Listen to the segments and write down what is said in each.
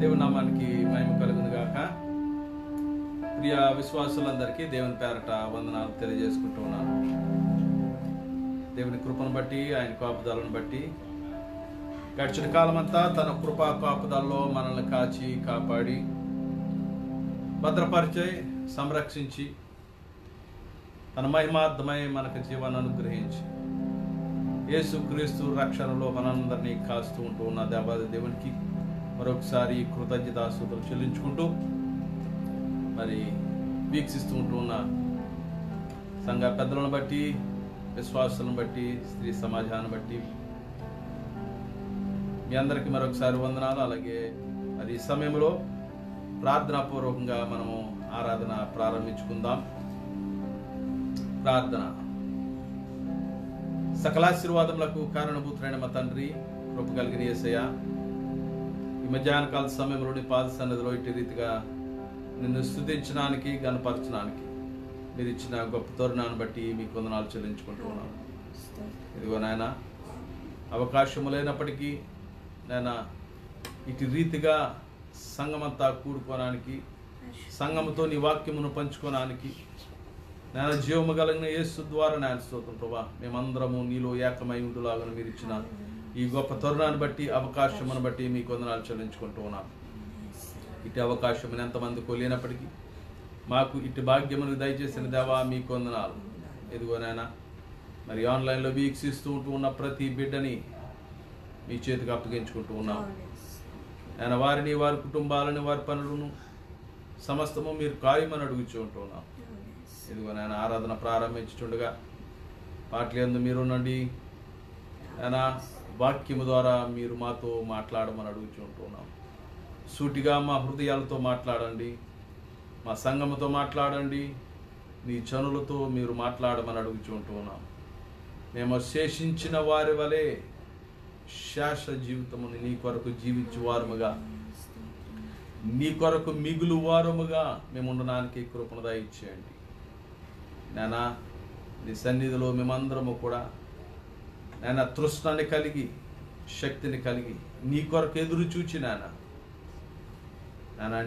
దేవుని నామానికి మహిమ కలుగును గాక. ప్రియ విశ్వాసులందరికీ దేవుని పేరట వందనాలు తెలియజేసుకుంటూ ఉన్నాను. దేవుని కృపను బట్టి, ఆయన కాపుదలను బట్టి గడిచిన కాలమంతా తన కృపా కాపుదల్లో మనల్ని కాచి కాపాడి భద్రపరిచి సంరక్షించి తన మహిమార్థమై మనకు జీవాన్ని అనుగ్రహించి యేసుక్రీస్తు రక్షణలో మనందరినీ కాస్తూ ఉంటూ ఉన్న దేవాది దేవునికి మరొకసారి కృతజ్ఞతాస్తుతులు చెల్లించుకుంటూ మరి వీక్షిస్తూ ఉంటూ ఉన్న సంఘ పెద్దలను బట్టి, విశ్వాసాలను బట్టి, స్త్రీ సమాజాన్ని బట్టి మీ అందరికీ మరొకసారి వందనాలు. అలాగే మరి ఈ సమయంలో ప్రార్థనాపూర్వకంగా మనము ఆరాధన ప్రారంభించుకుందాం. ప్రార్థన. సకలాశీర్వాదములకు కారణభూతుడైన మా తండ్రి, కృప కలిగిన యేసయ్య, ఈ మధ్యాహ్న కాల సమయంలో నీ పాద సన్నిధిలో ఇటు రీతిగా నిన్ను స్తుతించడానికి, గణపరచడానికి మీరు ఇచ్చిన గొప్ప తరుణాన్ని బట్టి మీకు వందనాలు చెల్లించుకుంటూ ఉన్నాను. ఇదిగో నాయన, అవకాశము లేనప్పటికీ నాయన ఇటు రీతిగా సంఘమంతా కూడుకోవడానికి, సంఘముతో నీ వాక్యమును పంచుకోవడానికి నేను జీవము కలిగిన యేసు ద్వారా నేను స్తోత్రం ప్రభా. మేమందరము నీలో ఏకమై ఉండులాగా మీరు ఇచ్చిన ఈ గొప్ప తరుణాన్ని బట్టి, అవకాశమును బట్టి మీకు వందనాలు చెల్లించుకుంటూ ఉన్నాను. ఇటు అవకాశం ఎంతమందికి లేనప్పటికీ మాకు ఇటు భాగ్యమును దయచేసిన దేవా మీకు వందనాలు. ఎదుగోనైనా మరి ఆన్లైన్లో వీక్షిస్తూ ఉన్న ప్రతి బిడ్డని మీ చేతికి అప్పగించుకుంటూ ఉన్నాం. నేను వారిని, వారి కుటుంబాలని, వారి పనులను సమస్తము మీరు కార్యమని అడుగుతూ ఉంటూ ఉన్నాం. ఇదిగో నేను ఆరాధన ప్రారంభించుండగా పాటలందు మీరునండి, నేను వాక్యము ద్వారా మీరు మాతో మాట్లాడమని అడుగుతుంటున్నాం. సూటిగా మా హృదయాలతో మాట్లాడండి, మా సంఘముతో మాట్లాడండి, నీ జనులతో మీరు మాట్లాడమని అడుగుతుంటున్నాం. మేము శేషించిన వారి వలె శేష జీవితముని నీ కొరకు జీవించు వారముగా, నీ కొరకు మిగులు వారముగా మేము ఉండడానికి కృపను దయచేయండి. నానా నీ సన్నిధిలో మేమందరము కూడా నాయన తృష్ణాన్ని కలిగి, శక్తిని కలిగి నీ కొరకు ఎదురు చూచి నానా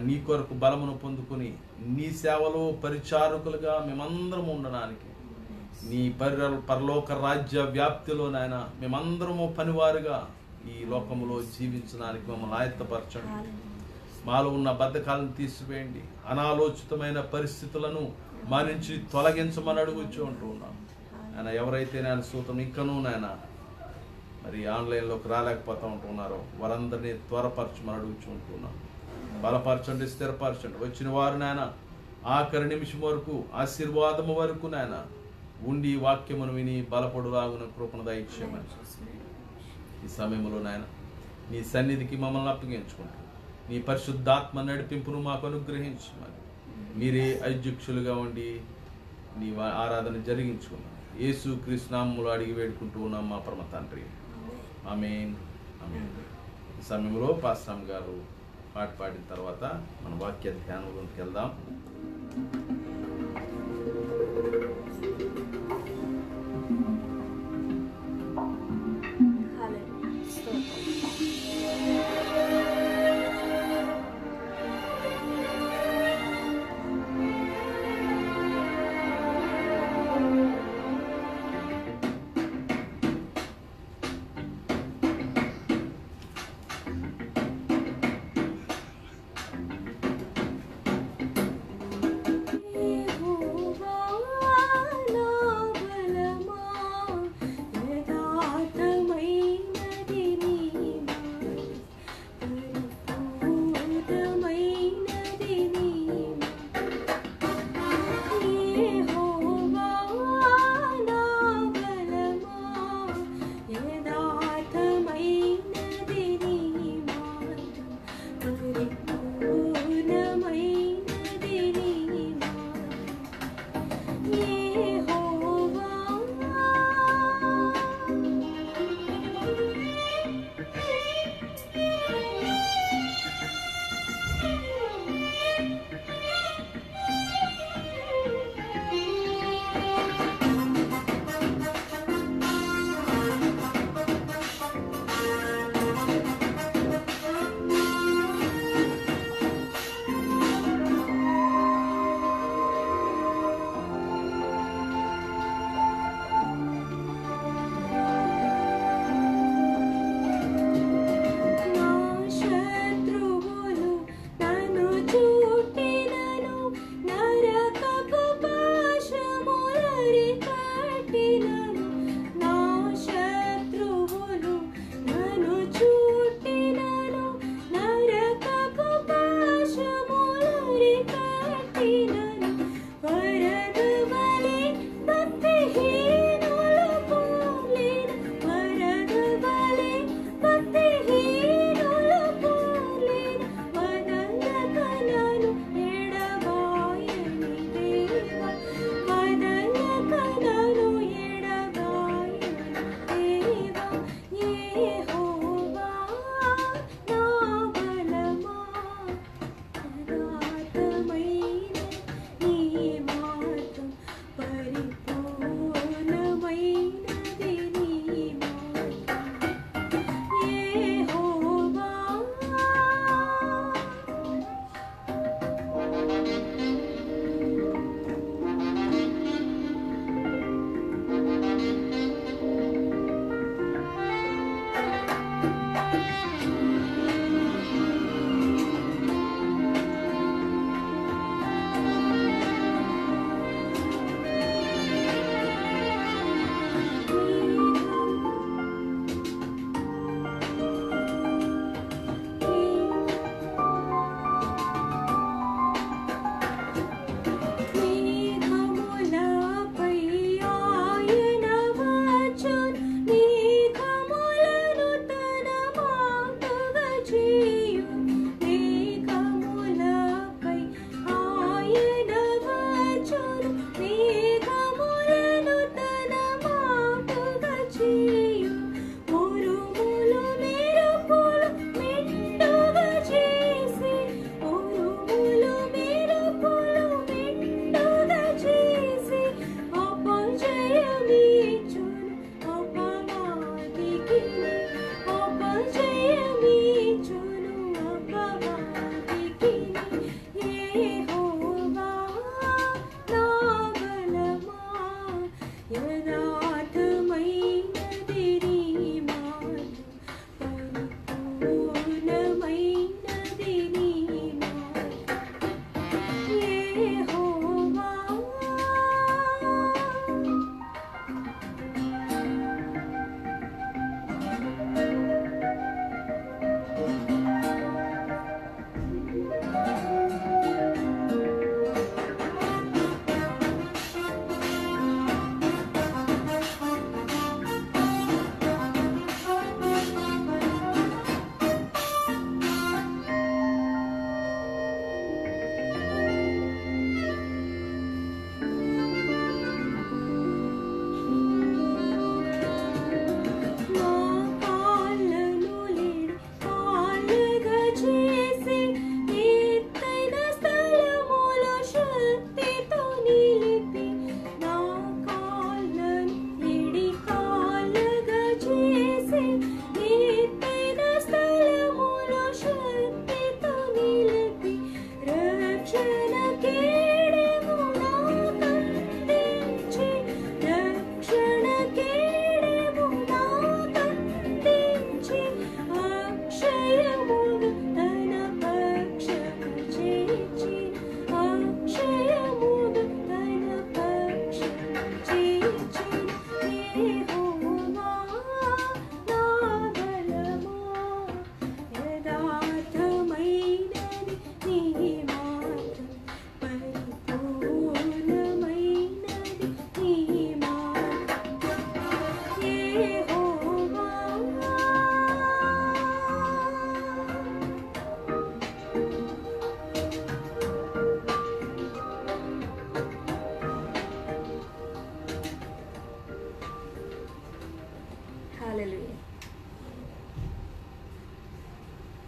నీ కొరకు బలమును పొందుకుని నీ సేవలో పరిచారకులుగా మేమందరము ఉండడానికి, నీ పరలోక రాజ్య వ్యాప్తిలో నాయన మేమందరము పనివారుగా ఈ లోకములో జీవించడానికి మమ్మల్ని ఆయత్తపరచండి. మాలో ఉన్న బద్ధకాలను తీసివేయండి. అనాలోచితమైన పరిస్థితులను మా నుంచి తొలగించమని అడుగుచూ ఉంటూ ఉన్నాం. ఆయన ఎవరైతే నేను సూతం ఇంకనూ నాయన మరి ఆన్లైన్లోకి రాలేకపోతూ ఉంటున్నారో వారందరినీ త్వరపరచమని అడుగుచూ ఉంటున్నాం. బలపరచండి, స్థిరపరచండి. వచ్చిన వారు నాయన ఆఖరి నిమిషం వరకు, ఆశీర్వాదము వరకు నాయన ఉండి వాక్యమును విని బలపడులాగున కృపను దయచేయమని ఈ సమయంలో నాయన నీ సన్నిధికి మమ్మల్ని అప్పగించుకుంటూ నీ పరిశుద్ధాత్మ నడిపింపును మాకు అనుగ్రహించమని మీరే అధ్యక్షులుగా ఉండి నీ ఆరాధన జరిగించుకున్నాం. యేసు క్రీస్తు నామములో అడిగి వేడుకుంటూ ఉన్నాం మా పరమ తండ్రి. ఆమేన్, ఆమేన్. ఈ సమయంలో పాస్టర్ గారు పాట పాడిన తర్వాత మన వాక్య ధ్యానంలోకి వెళ్దాం.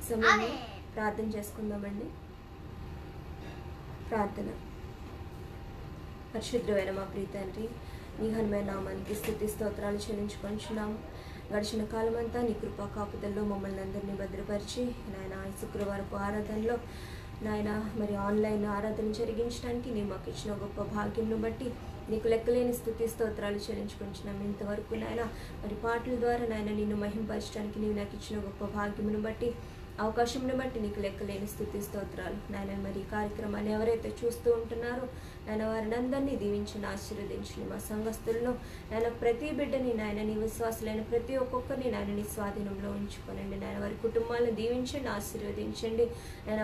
సమయంలో ప్రార్థన చేసుకుందామండి. ప్రార్థన. పరిశుద్ధమైన మా ప్రియ తండ్రి, నీ ఘనమైన నామానికి స్తుతి స్తోత్రాలు చెల్లించుకొంచున్నాము. గడిచిన కాలం అంతా నీ కృపా కాపుదల్లో మమ్మల్ని అందరినీ భద్రపరిచి నాయన శుక్రవారపు ఆరాధనలో నాయన మరి ఆన్లైన్ ఆరాధన జరిగించడానికి నీ మాకు ఇచ్చిన గొప్ప భాగ్యంను బట్టి నీకు లెక్కలేని స్తుతి స్తోత్రాలు చెల్లించుకుంటున్నాము. ఇంతవరకు నాయన మరి పాటల ద్వారా నాయన నిన్ను మహింపరచడానికి నీవు నాకు ఇచ్చిన గొప్ప భాగ్యమును బట్టి అవకాశంను బట్టి నీకు లెక్కలేని స్తుతి స్తోత్రాలు నాయన. మరి ఈ కార్యక్రమాన్ని ఎవరైతే చూస్తూ ఉంటున్నారో నాయన వారిని అందరినీ దీవించిన ఆశీర్వదించండి. మా సంఘస్థులను నాయన ప్రతి బిడ్డని నాయన నీ విశ్వాసులైన ప్రతి ఒక్కొక్కరిని నాయన నీ స్వాధీనంలో ఉంచుకోనండి. నాయన వారి కుటుంబాలను దీవించండి, ఆశీర్వదించండి. నాయన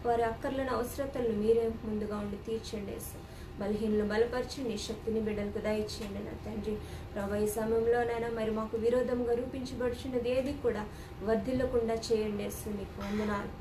వారి అక్కర్లను అవసరతలను మీరే ముందుగా ఉండి తీర్చండి. బలహీనలు బలపరిచి నీ శక్తిని బిడ్డలకు దయచేయండి నా తండ్రి. ప్రభు ఈ సమయంలో నాయన మరి మాకు విరోధంగా రూపించబడుచున్నది ఏది కూడా వర్ధిల్లకుండా చేయండి. నీకు వందనాలు.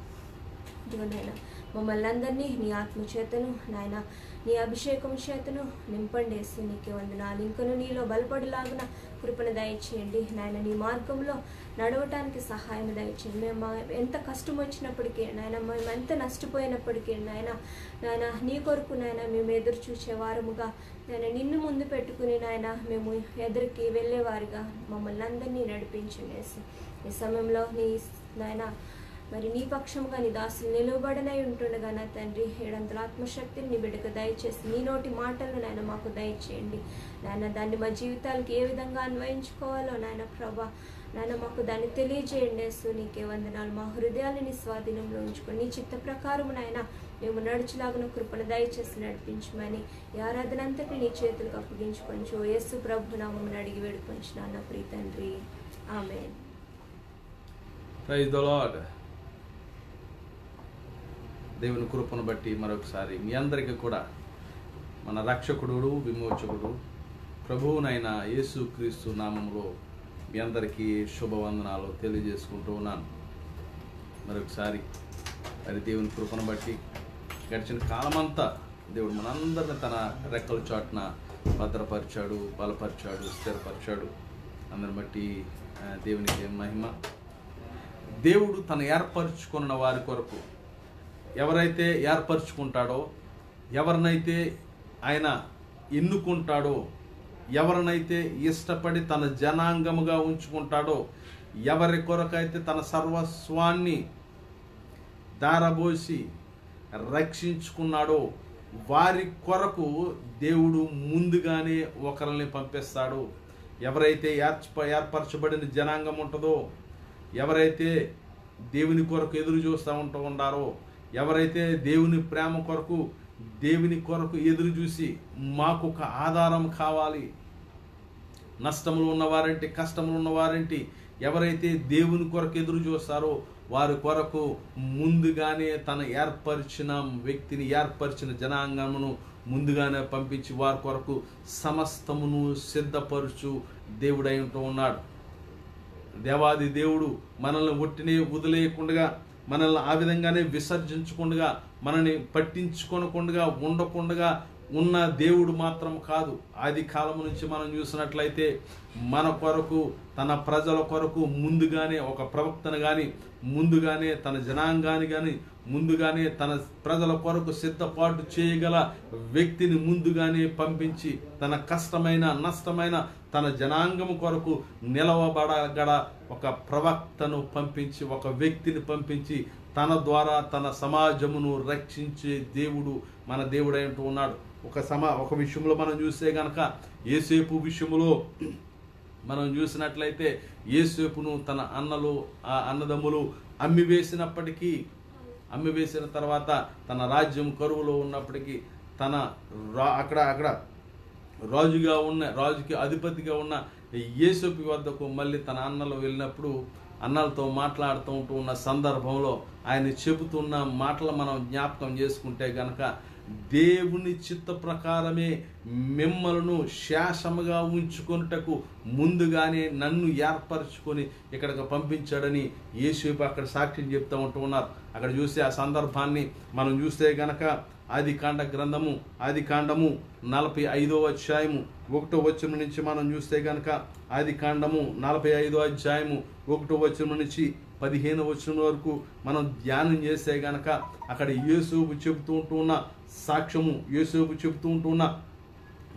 ఇదిగోనైనా మమ్మల్ని అందరినీ నీ ఆత్మ చేతను నాయన నీ అభిషేకం చేతను నింపండి. నీకే వందనాలు. ఇంకను నీలో బలపడిలాగిన కృపను దయచేయండి నాయన. నీ మార్గంలో నడవటానికి సహాయం దయచేయండి. మేము ఎంత కష్టం వచ్చినప్పటికీ నాయన, మేము ఎంత నష్టపోయినప్పటికీ నాయన నీ కొరకు నాయన మేము ఎదురు చూసేవారముగా నాయన నిన్ను ముందు పెట్టుకుని నాయన మేము ఎదురికి వెళ్ళేవారుగా మమ్మల్ని అందరినీ నడిపించండి. ఈ సమయంలో నీ నాయన మరి నీ పక్షంగా నీ దాసులు నిలువబడనై ఉంటుండగా నా తండ్రి ఏడంతల ఆత్మశక్తిని నీ బిడ్డకు దయచేసి నీ నోటి మాటలను నాయన మాకు దయచేయండి నాయన. దాన్ని మా జీవితాలకు ఏ విధంగా అన్వయించుకోవాలో నాయన ప్రభా నాయన మాకు దాన్ని తెలియజేయండి. నీకే వందనాలు. మా హృదయాన్ని నీ స్వాధీనంలో ఉంచుకొని నీ చిత్త ప్రకారం నాయన మేము నడుచులాగున కృపను దయచేసి నడిపించమని ఈ ఆరాధన అంతటి నీ చేతులకు అప్పగించుకొంచు యేసు ప్రభు నామమున అడిగి వేడుకొంచున్నాను నా ప్రియ తండ్రి. ఆమేన్. Praise the lord. దేవుని కృపను బట్టి మరొకసారి మీ అందరికీ కూడా మన రక్షకుడు విమోచకుడు ప్రభువునైన యేసుక్రీస్తు నామములో మీ అందరికీ శుభవందనాలు తెలియజేసుకుంటూ ఉన్నాను. మరొకసారి అది దేవుని కృపను బట్టి గడిచిన కాలమంతా దేవుడు మనందరిని తన రెక్కల చాటున భద్రపరిచాడు, బలపరిచాడు, స్థిరపరిచాడు. అందరిని బట్టి దేవునికి మహిమ. దేవుడు తను ఏర్పరచుకున్న వారి కొరకు ఎవరైతే ఏర్పరచుకుంటాడో, ఎవరినైతే ఆయన ఎన్నుకుంటాడో, ఎవరినైతే ఇష్టపడి తన జనాంగముగా ఉంచుకుంటాడో, ఎవరి కొరకైతే తన సర్వస్వాన్ని దారబోసి రక్షించుకున్నాడో, వారి కొరకు దేవుడు ముందుగానే ఒకరిని పంపిస్తాడు. ఎవరైతే ఏర్పరచబడిన జనాంగం ఉంటుందో, ఎవరైతే దేవుని కొరకు ఎదురు చూస్తూ ఉండారో, ఎవరైతే దేవుని ప్రేమ కొరకు, దేవుని కొరకు ఎదురు చూసి మాకు ఒక ఆధారం కావాలి, నష్టములు ఉన్నవారంటి, కష్టములు ఉన్నవారంటి, ఎవరైతే దేవుని కొరకు ఎదురు చూస్తారో వారి కొరకు ముందుగానే తన ఏర్పరిచిన వ్యక్తిని, ఏర్పరిచిన జనాంగమును ముందుగానే పంపించి వారి కొరకు సమస్తమును సిద్ధపరుచు దేవుడై ఉంటూ ఉన్నాడు. దేవాది దేవుడు మనల్ని ఒట్టినే వదిలేయకుండా, మనల్ని ఆ విధంగానే విసర్జించకుండా, మనల్ని పట్టించుకోనకుండా ఉండకుండా ఉన్న దేవుడు మాత్రం కాదు. ఆది కాలం నుంచి మనం చూసినట్లయితే మన కొరకు, తన ప్రజల కొరకు ముందుగానే ఒక ప్రవక్తను కానీ, ముందుగానే తన జనాంగాన్ని కానీ, ముందుగానే తన ప్రజల కొరకు సిద్ధపాటు చేయగల వ్యక్తిని ముందుగానే పంపించి, తన కష్టమైన నష్టమైన తన జనాంగం కొరకు నిలవబడగల ఒక ప్రవక్తను పంపించి, ఒక వ్యక్తిని పంపించి తన ద్వారా తన సమాజమును రక్షించే దేవుడు మన దేవుడై ఉంటూ ఉన్నాడు. ఒక విషయంలో మనం చూస్తే గనక యోసేపు విషయంలో మనం చూసినట్లయితే యోసేపును తన అన్నదమ్ములు అమ్మివేసినప్పటికీ, అమ్మివేసిన తర్వాత తన రాజ్యం కరువులో ఉన్నప్పటికీ తన అక్కడ రాజుకి అధిపతిగా ఉన్న యోసేపు వద్దకు మళ్ళీ తన అన్నలు వెళ్ళినప్పుడు అన్నలతో మాట్లాడుతూ ఉన్న సందర్భంలో ఆయన చెబుతున్న మాటలు మనం జ్ఞాపకం చేసుకుంటే గనక, దేవుని చిత్త ప్రకారమే మిమ్మలను శాసముగా ఉంచుకొనుటకు ముందుగానే నన్ను ఏర్పరచుకొని ఇక్కడికి పంపించాడని యోసేపు అక్కడ సాక్ష్యం చెప్తూ ఉన్నారు. అక్కడ చూస్తే ఆ సందర్భాన్ని మనం చూస్తే గనక ఆదికాండము 45వ అధ్యాయము 1వ వచనం నుంచి మనం చూస్తే గనక ఆదికాండము 45వ అధ్యాయము 1వ వచనం నుంచి 15వ వచనం వరకు మనం ధ్యానం చేస్తే గనక అక్కడ యోసేపు చెబుతూ ఉంటున్న సాక్ష్యము, యోసేపు చెబుతూ ఉంటున్న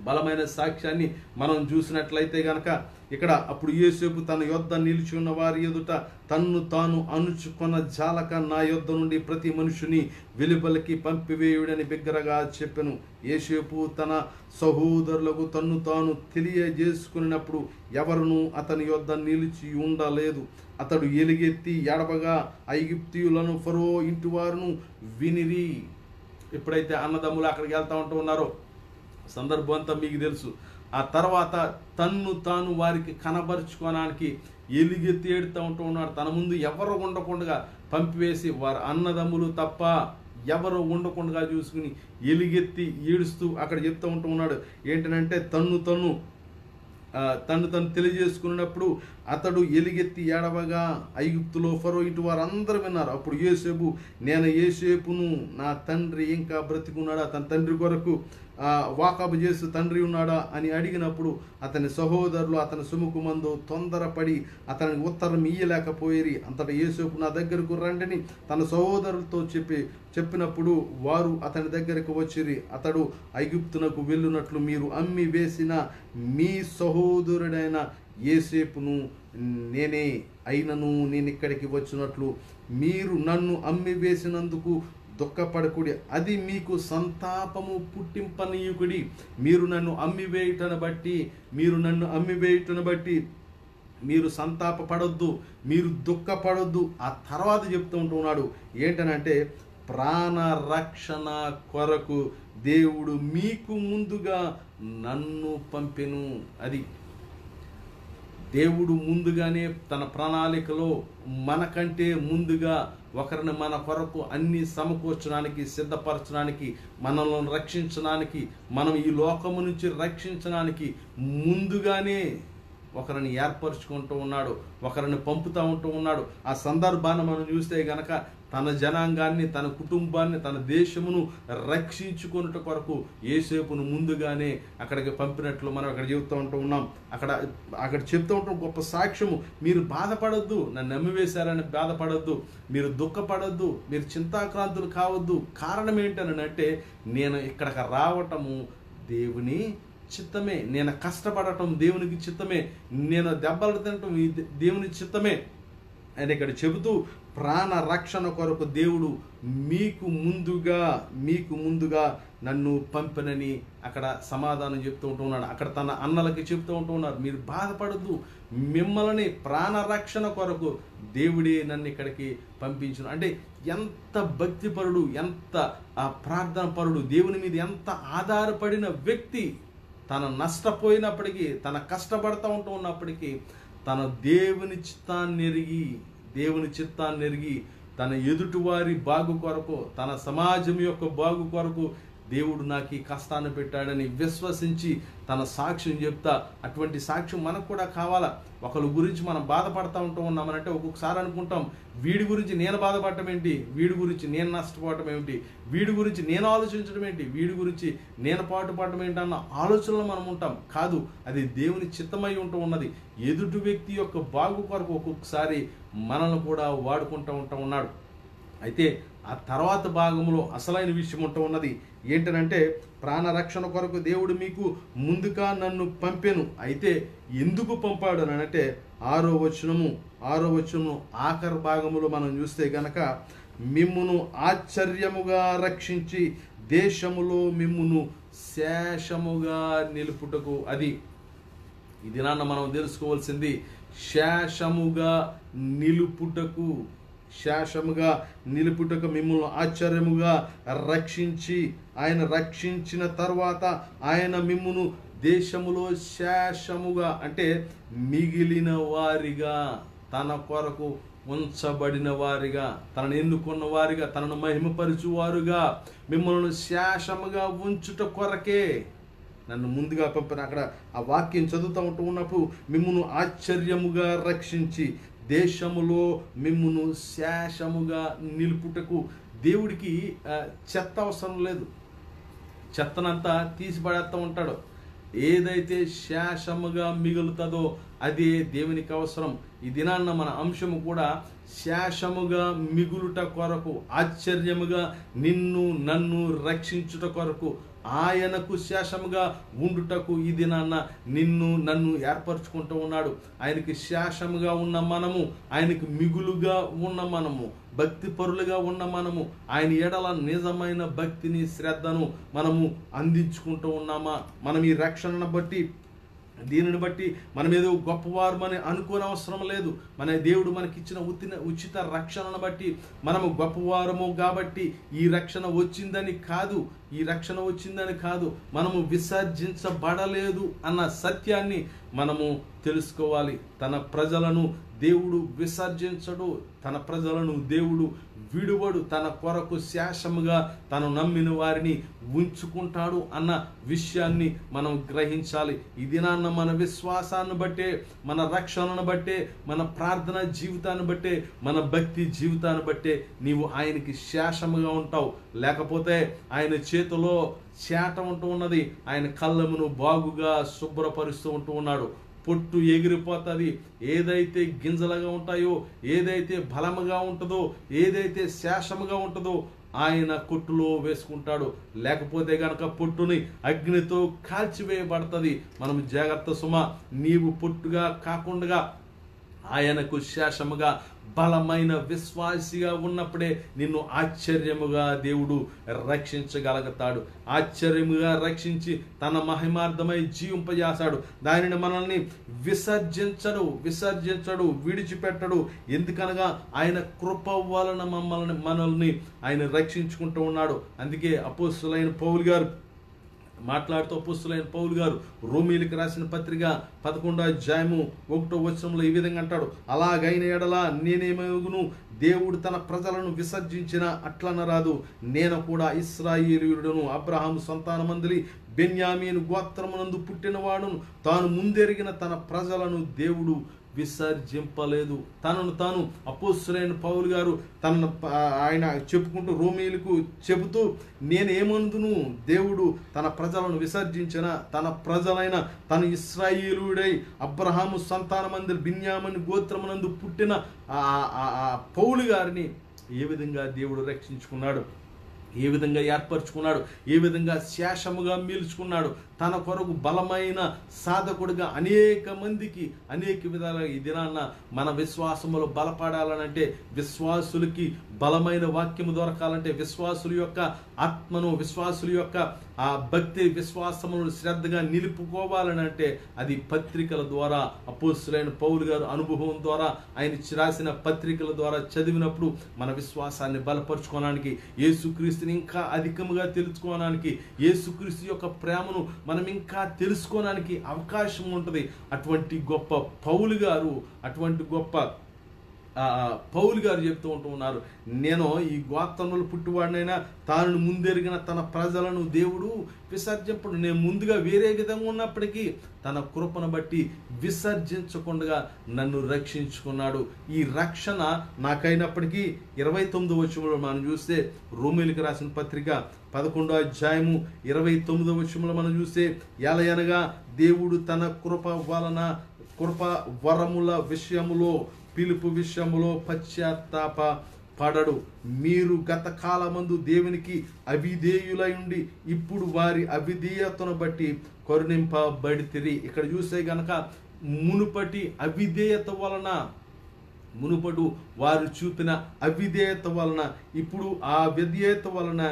బలమైన సాక్ష్యాన్ని మనం చూసినట్లయితే గనక ఇక్కడ అప్పుడు యోసేపు తన యొద్ద నిలిచి ఉన్న వారి ఎదుట తన్ను తాను అణుచుకొన్న జాలక నా యొద్ద నుండి ప్రతి మనుషుని వెలుపలికి పంపివేయుడని బిగ్గరగా చెప్పెను. యోసేపు తన సహోదరులకు తన్ను తాను తెలియజేసుకున్నప్పుడు ఎవరునూ అతని యొద్ద నిలిచి ఉండలేదు. అతడు ఎలుగెత్తి ఎడబగా ఐగుప్తీయులను ఫరో ఇంటి వారును వినిరి. ఎప్పుడైతే అన్నదమ్ములు అక్కడికి వెళ్తా ఉన్నారో సందర్భం అంతా మీకు తెలుసు. ఆ తర్వాత తన్ను తాను వారికి కనబరుచుకోవడానికి ఎలుగెత్తి ఏడుతూ ఉన్నాడు. తన ముందు ఎవరు ఉండకుండా పంపివేసి వారు అన్నదమ్ములు తప్ప ఎవరు ఉండకుండా చూసుకుని ఎలుగెత్తి ఏడుస్తూ అక్కడ చెప్తూ ఉన్నాడు. ఏంటంటే తన్ను తెలియజేసుకున్నప్పుడు అతడు ఎలుగెత్తి ఏడవగా ఐగుప్తులో ఫరో ఇటు వారందరూ విన్నారు. అప్పుడు యోసేపు, నేను యోసేపును, నా తండ్రి ఇంకా బ్రతికున్నాడా, తన తండ్రి కొరకు వాకబు చేస్తూ తండ్రి ఉన్నాడా అని అడిగినప్పుడు అతని సహోదరులు అతని సుముఖమందు తొందరపడి అతనికి ఉత్తరం ఇయ్యలేకపోయేరి. అంతటా యోసేపు నా దగ్గరకు రండిని తన సహోదరులతో చెప్పినప్పుడు వారు అతని దగ్గరకు వచ్చిరి. అతడు ఐగుప్తునకు వెళ్ళునట్లు మీరు అమ్మి వేసిన మీ సహోదరుడైన యోసేపును నేనే అయినను నేను ఇక్కడికి వచ్చినట్లు మీరు నన్ను అమ్మి వేసినందుకు దుఃఖపడకుడి, అది మీకు సంతాపము పుట్టింపనీయుకుడి. మీరు నన్ను అమ్మివేయుటను బట్టి మీరు సంతాపపడొద్దు, మీరు దుఃఖపడొద్దు. ఆ తర్వాత చెప్తూ ఉంటున్నాడు ఏంటనంటే, ప్రాణరక్షణ కొరకు దేవుడు మీకు ముందుగా నన్ను పంపెను. అది దేవుడు ముందుగానే తన ప్రణాళికలో మనకంటే ముందుగా ఒకరిని మన కొరకు అన్ని సమకూర్చడానికి, సిద్ధపరచడానికి, మనల్ని రక్షించడానికి, మనం ఈ లోకము నుంచి రక్షించడానికి ముందుగానే ఒకరిని ఏర్పరచుకుంటూ ఉన్నాడు, ఒకరిని పంపుతూ ఉన్నాడు. ఆ సందర్భాన్ని మనం చూస్తే గనక తన జనాంగాన్ని, తన కుటుంబాన్ని, తన దేశమును రక్షించుకున్నట కొరకు యోసేపును ముందుగానే అక్కడికి పంపినట్లు మనం అక్కడ చెబుతూ ఉన్నాం. అక్కడ చెప్తూ ఉంటాం గొప్ప సాక్ష్యము. మీరు బాధపడొద్దు, నన్ను నమ్మివేశారని బాధపడొద్దు, మీరు దుఃఖపడొద్దు, మీరు చింతాక్రాంతులు కావద్దు. కారణం ఏంటనంటే, నేను ఇక్కడికి రావటము దేవుని చిత్తమే, నేను కష్టపడటం దేవునికి చిత్తమే, నేను దెబ్బలు తినటం దేవుని చిత్తమే అని ఇక్కడ చెబుతూ, ప్రాణ రక్షణ కొరకు దేవుడు మీకు ముందుగా నన్ను పంపినని అక్కడ సమాధానం చెప్తూ ఉంటున్నాడు. అక్కడ తన అన్నలకి చెప్తూ ఉంటున్నారు, మీరు బాధపడద్దు, మిమ్మల్ని ప్రాణరక్షణ కొరకు దేవుడే నన్ను ఇక్కడికి పంపించును. అంటే ఎంత భక్తిపరుడు, ఎంత ప్రార్థన పరుడు, దేవుని మీద ఎంత ఆధారపడిన వ్యక్తి, తన నష్టపోయినప్పటికీ, తన కష్టపడతా ఉంటూ ఉన్నప్పటికీ తన దేవుని చిత్తాన్ని ఎరిగి తన ఎదుటివారి బాగు కొరకు, తన సమాజం యొక్క బాగు కొరకు దేవుడు నాకు ఈ కష్టాన్ని పెట్టాడని విశ్వసించి తన సాక్ష్యం చెప్తా. అటువంటి సాక్ష్యం మనకు కూడా కావాలా. ఒకరి గురించి మనం బాధపడతా ఉన్నామనంటే ఒక్కొక్కసారి అనుకుంటాం, వీడి గురించి నేను బాధపడటం ఏంటి, వీడి గురించి నేను నష్టపోవటం ఏమిటి, వీడి గురించి నేను ఆలోచించడం ఏంటి, వీడి గురించి నేను పాటుపడటం ఏంటి అన్న ఆలోచనలో మనం ఉంటాం. కాదు, అది దేవుని చిత్తమై ఉన్నది. ఎదుటి వ్యక్తి యొక్క బాగు కొరకు ఒక్కొక్కసారి మనల్ని కూడా వాడుకుంటూ ఉన్నాడు. అయితే ఆ తర్వాత భాగంలో అసలైన విషయం ఉన్నది ఏంటనంటే, ప్రాణరక్షణ కొరకు దేవుడు మీకు ముందుగా నన్ను పంపెను. అయితే ఎందుకు పంపాడు అని అంటే 6వ వచనము ఆఖరి భాగములో మనం చూస్తే గనక, మిమ్మును ఆశ్చర్యముగా రక్షించి దేశములో మిమ్మును శేషముగా నిలుపుటకు. అది ఇది నాన్న మనం తెలుసుకోవాల్సింది, శేషముగా నిలుపుటకు మిమ్మల్ని ఆశ్చర్యముగా రక్షించి, ఆయన రక్షించిన తర్వాత ఆయన మిమ్మును దేశములో శేషముగా అంటే మిగిలిన వారిగా, తన కొరకు ఉంచబడిన వారిగా, తనను ఎన్నుకున్న వారిగా, తనను మహిమపరచువారుగా మిమ్మల్ని శేషముగా ఉంచుట కొరకే నన్ను ముందుగా పంపిన. అక్కడ ఆ వాక్యం చదువుతూ ఉన్నప్పుడు మిమ్మును ఆశ్చర్యముగా రక్షించి దేశములో మిమ్మును శేషముగా నిలుపుటకు. దేవుడికి చెత్త అవసరం లేదు, చెత్తనంతా తీసి పడేస్తూ ఉంటాడు. ఏదైతే శేషముగా మిగులుతుందో అదే దేవునికి అవసరం. ఈ దినాన్న మన అంశము కూడా శేషముగా మిగులుట కొరకు, ఆశ్చర్యముగా నిన్ను నన్ను రక్షించుట కొరకు, ఆయనకు శేషముగా ఉండుటకు ఈ దినాన్న నిన్ను నన్ను ఏర్పరచుకుంటూ ఉన్నాడు. ఆయనకి శేషముగా ఉన్న మనము, ఆయనకి మిగులుగా ఉన్న మనము, భక్తి పరులుగా ఉన్న మనము, ఆయన ఎడల నిజమైన భక్తిని, శ్రద్ధను మనము అందించుకుంటూ ఉన్నామా? మనం ఈ రక్షణను బట్టి, దీనిని బట్టి మనం ఏదో గొప్పవారమని అనుకోని అవసరం లేదు. మన దేవుడు మనకిచ్చిన ఉచిత రక్షణను బట్టి మనము గొప్పవారము కాబట్టి ఈ రక్షణ వచ్చిందని కాదు, మనము విసర్జించబడలేదు అన్న సత్యాన్ని మనము తెలుసుకోవాలి. తన ప్రజలను దేవుడు విసర్జించడు, తన ప్రజలను దేవుడు విడువడు, తన కొరకు శేషముగా తను నమ్మిన వారిని ఉంచుకుంటాడు అన్న విషయాన్ని మనం గ్రహించాలి. ఈ దినాన్న మన విశ్వాసాన్ని బట్టే, మన రక్షణను బట్టే, మన ప్రార్థన జీవితాన్ని బట్టే, మన భక్తి జీవితాన్ని బట్టే నీవు ఆయనకి శేషముగా ఉంటావు. లేకపోతే ఆయన చేతిలో చేట ఉన్నది, ఆయన కళ్ళమును బాగుగా శుభ్రపరుస్తూ ఉన్నాడు. పొట్టు ఎగిరిపోతుంది. ఏదైతే గింజలుగా ఉంటాయో, ఏదైతే బలముగా ఉంటుందో, ఏదైతే శేషముగా ఉంటుందో ఆయన కొట్టులో వేసుకుంటాడు. లేకపోతే గనక పొట్టుని అగ్నితో కాల్చివేయబడుతుంది. మనం జాగ్రత్త సుమా, నీవు పొట్టుగా కాకుండా ఆయనకు శేషముగా బలమైన విశ్వాసిగా ఉన్నప్పుడే నిన్ను ఆశ్చర్యముగా దేవుడు రక్షించగలుగుతాడు. ఆశ్చర్యముగా రక్షించి తన మహిమార్థమై జీవింపజేస్తాడు. దానిని మనల్ని విసర్జించడు, విడిచిపెట్టడు. ఎందుకనగా ఆయన కృప వలన మనల్ని ఆయన రక్షించుకుంటూ ఉన్నాడు. అందుకే అపోస్తలుడైన పౌలు గారు రోమీలకు రాసిన పత్రిక 11వ అధ్యాయము 1వ వచనంలో ఈ విధంగా అంటాడు, అలాగైన ఎడల నేనేమగును, దేవుడు తన ప్రజలను విసర్జించిన అట్లనరాదు. నేను కూడా ఇశ్రాయేలీయుడను, అబ్రహాము సంతానమందలి బెన్యామీను గోత్రమునందు పుట్టినవాడును. తాను ముందెరిగిన తన ప్రజలను దేవుడు విసర్జింపలేదు. తనను తాను అపోస్తలుడైన పౌలు గారు ఆయన చెప్పుకుంటూ రోమీలకు చెబుతూ, నేనేమందును, దేవుడు తన ప్రజలను విసర్జించిన తన ప్రజలైన తన ఇశ్రాయేలీయుడై అబ్రహాము సంతానమందలి బెన్యామీను గోత్రమునందు పుట్టిన పౌలు గారిని ఏ విధంగా దేవుడు రక్షించుకున్నాడు. ఏ విధంగా ఏర్పరచుకున్నాడు, ఏ విధంగా శేషముగా మీల్చుకున్నాడు, తన కొరకు బలమైన సాధకుడిగా అనేక మందికి అనేక విధాలుగా ఈ దినాన్న మన విశ్వాసములో బలపడాలనంటే, విశ్వాసులకి బలమైన వాక్యము దొరకాలంటే, విశ్వాసుల యొక్క ఆత్మను, విశ్వాసుల యొక్క ఆ భక్తి విశ్వాసములను శ్రద్ధగా నిలుపుకోవాలనంటే అది పత్రికల ద్వారా, అపోస్తలుడైన పౌలు గారు అనుభవం ద్వారా, ఆయన రాసిన పత్రికల ద్వారా చదివినప్పుడు మన విశ్వాసాన్ని బలపరుచుకోవడానికి, యేసుక్రీస్తుని ఇంకా అధికముగా తెలుసుకోవడానికి, యేసుక్రీస్తు యొక్క ప్రేమను మనం ఇంకా తెలుసుకోవడానికి అవకాశం ఉంటుంది. అటువంటి గొప్ప పౌలు గారు, అటువంటి గొప్ప పౌలు గారు చెప్తూ ఉన్నారు, నేను ఈ గోత్రములు పుట్టివాడినైనా తాను ముందెరిగిన తన ప్రజలను దేవుడు విసర్జింపడు. నేను ముందుగా వేరే విధంగా ఉన్నప్పటికీ తన కృపను బట్టి విసర్జించకుండా నన్ను రక్షించుకున్నాడు. ఈ రక్షణ నాకైనప్పటికీ 29వ వచనంలో మనం చూస్తే, రోమీయులకు రాసిన పత్రిక 11వ అధ్యాయము 29వ వచనంలో మనం చూస్తే, ఎలయనగా దేవుడు తన కృప వరముల విషయములో, పిలుపు విషయములో పశ్చాత్తాప పడడు. మీరు గత కాలమందు దేవునికి అవిధేయులై ఉండి ఇప్పుడు వారి అవిధేయతను బట్టి కరుణింపబడితిరి. ఇక్కడ చూస్తే గనక మునుపటి అవిధేయత వలన, మునుపటి వారు చూపిన అవిధేయత వలన, ఇప్పుడు ఆ విధేయత వలన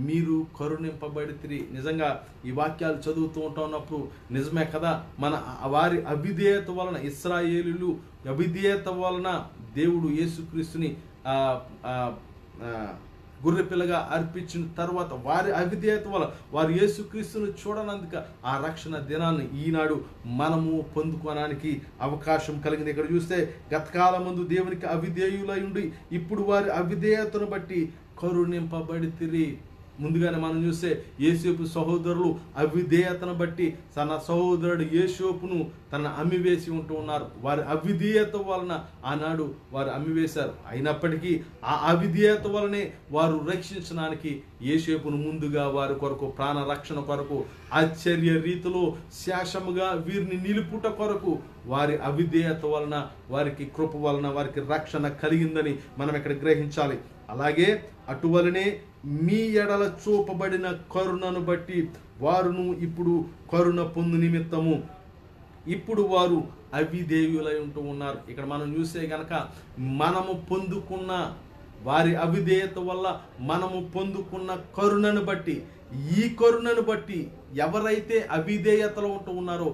మీరు కరుణింపబడితిరి. నిజంగా ఈ వాక్యాలు చదువుతూ ఉన్నప్పుడు నిజమే కదా, మన వారి అవిధేయత వలన, ఇశ్రాయేలీయులు అవిధేయత వలన దేవుడు యేసుక్రీస్తుని గొర్రెపిల్లగా అర్పించిన తర్వాత వారి అవిధేయత వల్ల వారు యేసుక్రీస్తును చూడనందుక ఆ రక్షణ దినాన్ని ఈనాడు మనము పొందుకోవడానికి అవకాశం కలిగింది. ఇక్కడ చూస్తే గతకాలం ముందు దేవునికి అవిధేయులై ఉండి ఇప్పుడు వారి అవిధేయతను బట్టి కరుణింపబడితిరి. ముందుగానే మనం చూస్తే యేసేపు సహోదరులు అవిధేయతను బట్టి తన సహోదరుడు యేసేపును తన అమ్మివేసి ఉన్నారు. వారి అవిధేయత వలన ఆనాడు వారు అమ్మివేశారు. అయినప్పటికీ ఆ అవిధేయత వలనే వారు రక్షించడానికి యేసేపును ముందుగా వారి కొరకు, ప్రాణ రక్షణ కొరకు, ఆశ్చర్య రీతిలో శేషముగా వీరిని నిలుపుట కొరకు వారి అవిధేయత వలన, వారికి కృప వలన వారికి రక్షణ కలిగిందని మనం ఇక్కడ గ్రహించాలి. అలాగే అటువలనే మీ ఎడల చూపబడిన కరుణను బట్టి వారును ఇప్పుడు కరుణ పొందు నిమిత్తము ఇప్పుడు వారు అవిధేయులై ఉంటూ ఉన్నారు. ఇక్కడ మనం చూస్తే గనక మనము పొందుకున్న వారి అవిధేయత వల్ల మనము పొందుకున్న కరుణను బట్టి, ఈ కరుణను బట్టి ఎవరైతే అవిధేయతలో ఉంటూ ఉన్నారో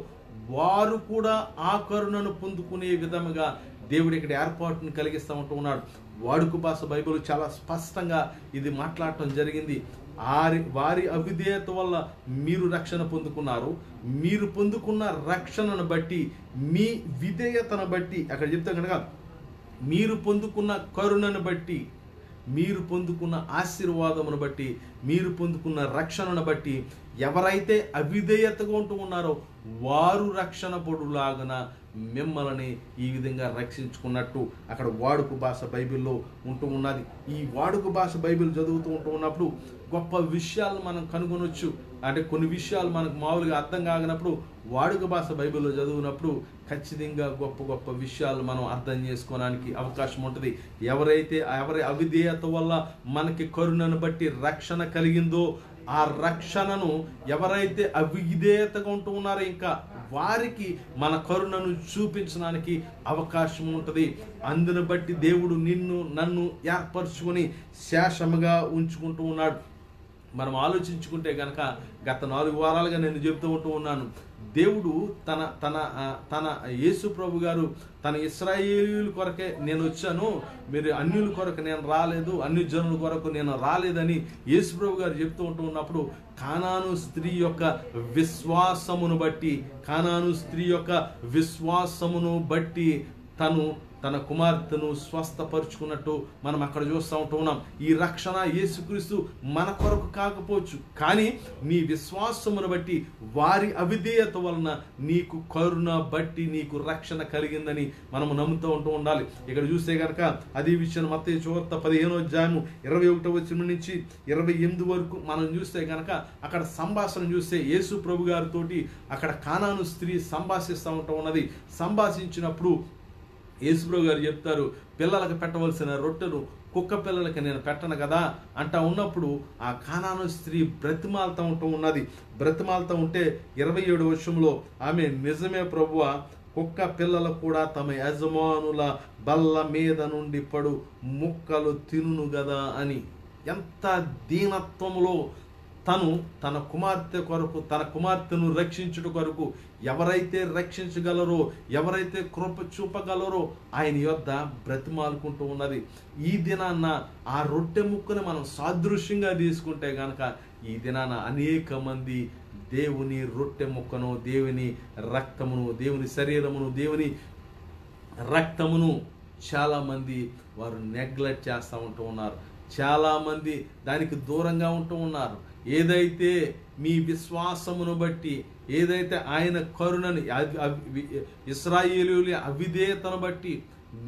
వారు కూడా ఆ కరుణను పొందుకునే విధముగా దేవుడు ఇక్కడ ఏర్పాటును కలిగిస్తూ ఉంటూ ఉన్నాడు. వాడుక భాష బైబిల్ చాలా స్పష్టంగా ఇది మాట్లాడటం జరిగింది. వారి అవిధేయత వల్ల మీరు రక్షణ పొందుకున్నారు. మీరు పొందుకున్న రక్షణను బట్టి, మీ విధేయతను బట్టి, అక్కడ చెప్తే కనుక మీరు పొందుకున్న కరుణను బట్టి, మీరు పొందుకున్న ఆశీర్వాదమును బట్టి, మీరు పొందుకున్న రక్షణను బట్టి ఎవరైతే అవిధేయతగా ఉంటూ ఉన్నారో వారు రక్షణ పొడులాగన మిమ్మల్ని ఈ విధంగా రక్షించుకున్నట్టు అక్కడ వాడుక భాష బైబిల్లో ఉంటూ ఉన్నది. ఈ వాడుక భాష బైబిల్ చదువుతూ ఉంటూ ఉన్నప్పుడు గొప్ప విషయాలను మనం కనుగొనొచ్చు. అంటే కొన్ని విషయాలు మనకు మామూలుగా అర్థం కాగినప్పుడు వాడుక భాష బైబిల్లో చదివినప్పుడు ఖచ్చితంగా గొప్ప గొప్ప విషయాలు మనం అర్థం చేసుకోవడానికి అవకాశం ఉంటుంది. ఎవరి అవిధేయత వల్ల మనకి కరుణను బట్టి రక్షణ కలిగిందో ఆ రక్షణను ఎవరైతే అవిధేయతగా ఉంటూ ఉన్నారో ఇంకా వారికి మన కరుణను చూపించడానికి అవకాశం ఉంటుంది. అందును బట్టి దేవుడు నన్ను ఏర్పరచుకొని శేషముగా ఉంచుకుంటూ ఉన్నాడు. మనం ఆలోచించుకుంటే కనుక గత 4 వారాలుగా నేను చెబుతూ ఉంటూ ఉన్నాను, దేవుడు తన యేసు ప్రభు గారు తన ఇశ్రాయేలీయుల కొరకే నేను వచ్చాను, మీరు అన్యుల కొరకు నేను రాలేదు, అన్య జనుల కొరకు నేను రాలేదని యేసు ప్రభు గారు చెప్తూ ఉంటూ ఉన్నప్పుడు కానాను స్త్రీ యొక్క విశ్వాసమును బట్టి తన కుమార్తెను స్వస్థపరుచుకున్నట్టు మనం అక్కడ చూస్తూ ఉంటూ ఉన్నాం. ఈ రక్షణ యేసుక్రీస్తు మన కొరకు కాకపోవచ్చు, కానీ నీ విశ్వాసమును బట్టి వారి అవిధేయత వలన నీకు కరుణ బట్టి నీకు రక్షణ కలిగిందని మనము నమ్ముతూ ఉంటూ ఉండాలి. ఇక్కడ చూస్తే కనుక అదే విషయం మత్తయి సువార్త 15వ అధ్యాయము 21వ వచనం నుంచి 28 వరకు మనం చూస్తే కనుక అక్కడ సంభాషణ చూస్తే యేసు ప్రభు గారితోటి అక్కడ కానాను స్త్రీ సంభాషిస్తూ ఉంటూ ఉన్నది. సంభాషించినప్పుడు యేసుప్రభు గారు చెప్తారు, పిల్లలకు పెట్టవలసిన రొట్టెను కుక్క పిల్లలకి నేను పెట్టను కదా అంటా ఉన్నప్పుడు ఆ కానాను స్త్రీ బ్రతిమాలుతూ ఉంటే 27వ వచనంలో ఆమె నిజమే ప్రభువా, కుక్క పిల్లలు కూడా తమ యజమానుల బల్ల మీద నుండి పడు ముక్కలు తినును గదా అని. ఎంత దీనత్వంలో తన కుమార్తె కొరకు, తన కుమార్తెను రక్షించుట కొరకు ఎవరైతే రక్షించగలరో, ఎవరైతే కృప చూపగలరో ఆయన యొద్ద బ్రతిమాలుకుంటూ ఉన్నది. ఈ దినాన్న ఆ రొట్టె ముక్కను మనం సాదృశ్యంగా తీసుకుంటే గనక ఈ దినాన అనేక మంది దేవుని రొట్టె ముక్కను, దేవుని రక్తమును, దేవుని శరీరమును, దేవుని రక్తమును చాలామంది వారు నెగ్లెక్ట్ చేస్తూ ఉంటూ ఉన్నారు. చాలామంది దానికి దూరంగా ఉంటూ ఉన్నారు. ఏదైతే మీ విశ్వాసమును బట్టి, ఏదైతే ఆయన కరుణని, ఇశ్రాయేలీయుల అవిధేయతను బట్టి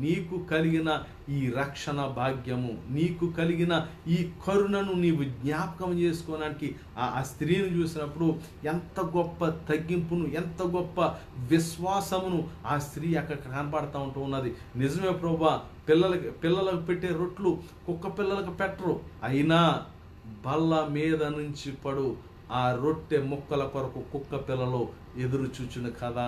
నీకు కలిగిన ఈ రక్షణ భాగ్యము, నీకు కలిగిన ఈ కరుణను నీవు జ్ఞాపకం చేసుకోవడానికి ఆ స్త్రీని చూసినప్పుడు ఎంత గొప్ప తగ్గింపును, ఎంత గొప్ప విశ్వాసమును ఆ స్త్రీ అక్కడ కనపడుతూ ఉంటూ ఉన్నది. నిజమే ప్రభువా, పిల్లలకు పెట్టే రొట్లు కుక్క పిల్లలకు పెట్టరు, అయినా బల్ల మీద నుంచి పడు ఆ రొట్టె ముక్కల కొరకు కుక్క పిల్లలు ఎదురు చూచును కదా.